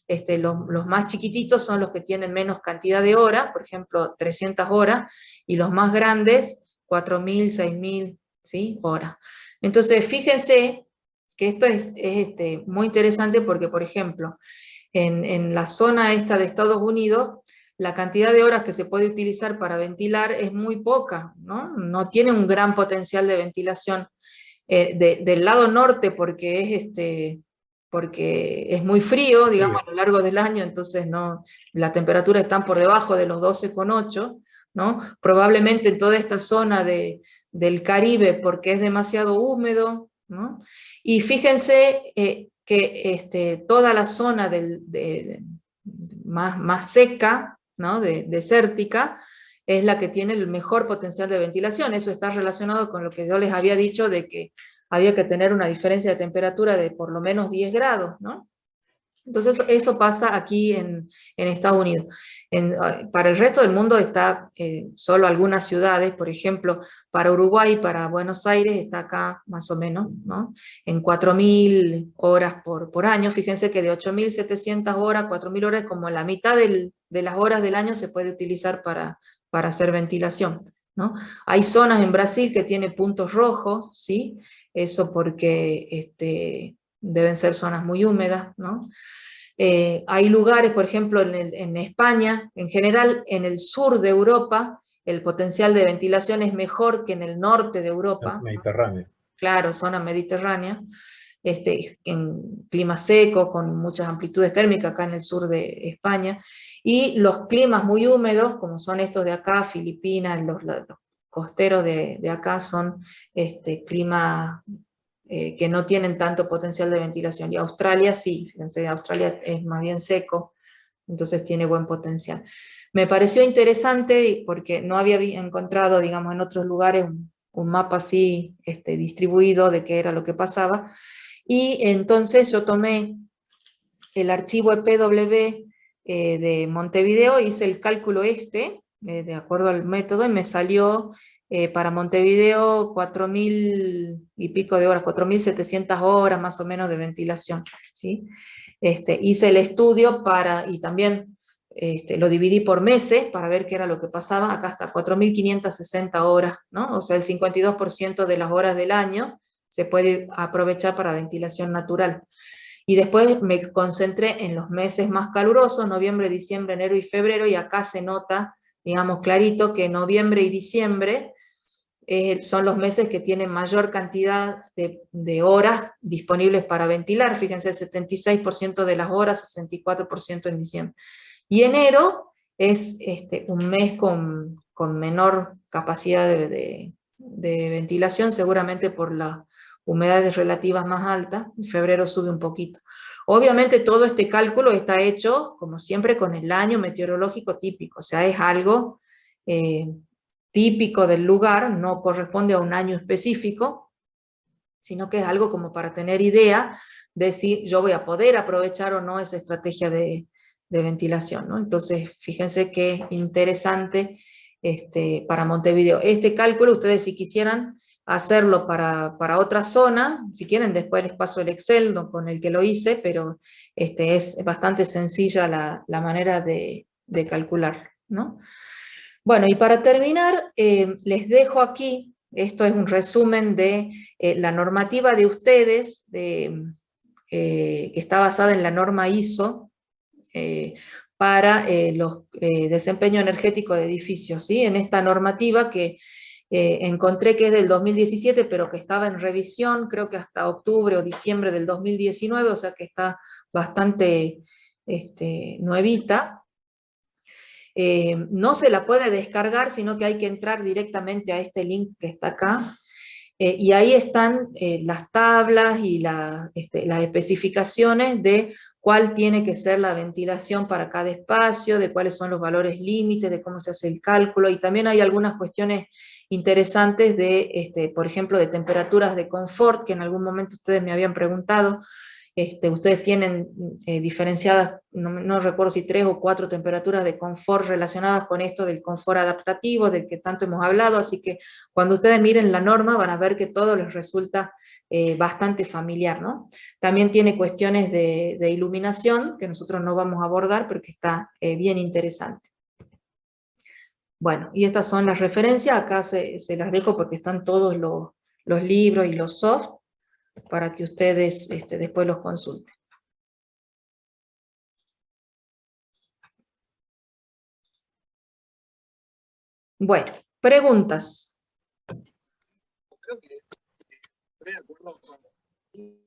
los más chiquititos son los que tienen menos cantidad de horas, por ejemplo 300 horas, y los más grandes 4.000, 6.000, ¿sí? horas. Entonces fíjense que esto es muy interesante porque, por ejemplo, en la zona esta de Estados Unidos, la cantidad de horas que se puede utilizar para ventilar es muy poca, ¿no? No tiene un gran potencial de ventilación del lado norte porque es muy frío, digamos, a lo largo del año, entonces la temperatura está por debajo de los 12,8, ¿no? Probablemente en toda esta zona del Caribe porque es demasiado húmedo, ¿no? Y fíjense que toda la zona más seca, ¿no? Desértica, es la que tiene el mejor potencial de ventilación. Eso está relacionado con lo que yo les había dicho de que había que tener una diferencia de temperatura de por lo menos 10 grados, ¿no? Entonces eso pasa aquí en Estados Unidos. Para el resto del mundo está solo algunas ciudades, por ejemplo, para Uruguay y para Buenos Aires está acá más o menos, ¿no? En 4.000 horas por año. Fíjense que de 8.700 horas, 4.000 horas, como la mitad de las horas del año se puede utilizar para hacer ventilación, ¿no? Hay zonas en Brasil que tienen puntos rojos, ¿sí? Eso porque deben ser zonas muy húmedas, ¿no? Hay lugares, por ejemplo, en España, en general en el sur de Europa, el potencial de ventilación es mejor que en el norte de Europa. Mediterráneo. Claro, zona mediterránea, en clima seco, con muchas amplitudes térmicas acá en el sur de España, y los climas muy húmedos, como son estos de acá, Filipinas, los costeros de acá, son climas que no tienen tanto potencial de ventilación. Y Australia sí, fíjense, Australia es más bien seco, entonces tiene buen potencial. Me pareció interesante porque no había encontrado, digamos, en otros lugares un mapa así distribuido de qué era lo que pasaba, y entonces yo tomé el archivo EPW de Montevideo, hice el cálculo de acuerdo al método, y me salió para Montevideo 4.000 y pico de horas, 4.700 horas más o menos de ventilación, ¿sí? Hice el estudio y también lo dividí por meses para ver qué era lo que pasaba, acá hasta 4.560 horas, ¿no? O sea, el 52% de las horas del año se puede aprovechar para ventilación natural. Y después me concentré en los meses más calurosos, noviembre, diciembre, enero y febrero, y acá se nota, digamos, clarito que noviembre y diciembre son los meses que tienen mayor cantidad de horas disponibles para ventilar. Fíjense, 76% de las horas, 64% en diciembre. Y enero es un mes con menor capacidad de ventilación, seguramente por las humedades relativas más altas. En febrero sube un poquito. Obviamente todo este cálculo está hecho, como siempre, con el año meteorológico típico, o sea, es algo típico del lugar, no corresponde a un año específico, sino que es algo como para tener idea de si yo voy a poder aprovechar o no esa estrategia de ventilación, ¿no? Entonces, fíjense qué interesante para Montevideo. Este cálculo, ustedes si quisieran hacerlo para otra zona, si quieren después les paso el Excel con el que lo hice, pero es bastante sencilla la manera de calcular, ¿no? Bueno, y para terminar, les dejo aquí, esto es un resumen de la normativa de ustedes, que está basada en la norma ISO, para los desempeño energético de edificios, ¿sí? En esta normativa que encontré que es del 2017, pero que estaba en revisión, creo que hasta octubre o diciembre del 2019, o sea que está bastante nuevita. No se la puede descargar, sino que hay que entrar directamente a este link que está acá, y ahí están las tablas y las especificaciones de cuál tiene que ser la ventilación para cada espacio, de cuáles son los valores límites, de cómo se hace el cálculo, y también hay algunas cuestiones interesantes de, por ejemplo, de temperaturas de confort, que en algún momento ustedes me habían preguntado. Ustedes tienen diferenciadas, no recuerdo si 3 o 4 temperaturas de confort relacionadas con esto del confort adaptativo, del que tanto hemos hablado, así que cuando ustedes miren la norma van a ver que todo les resulta bastante familiar, ¿no? También tiene cuestiones de iluminación, que nosotros no vamos a abordar, pero que está bien interesante. Bueno, y estas son las referencias, acá se las dejo porque están todos los libros y los soft, para que ustedes después los consulten. Bueno, preguntas. Creo que estoy de acuerdo con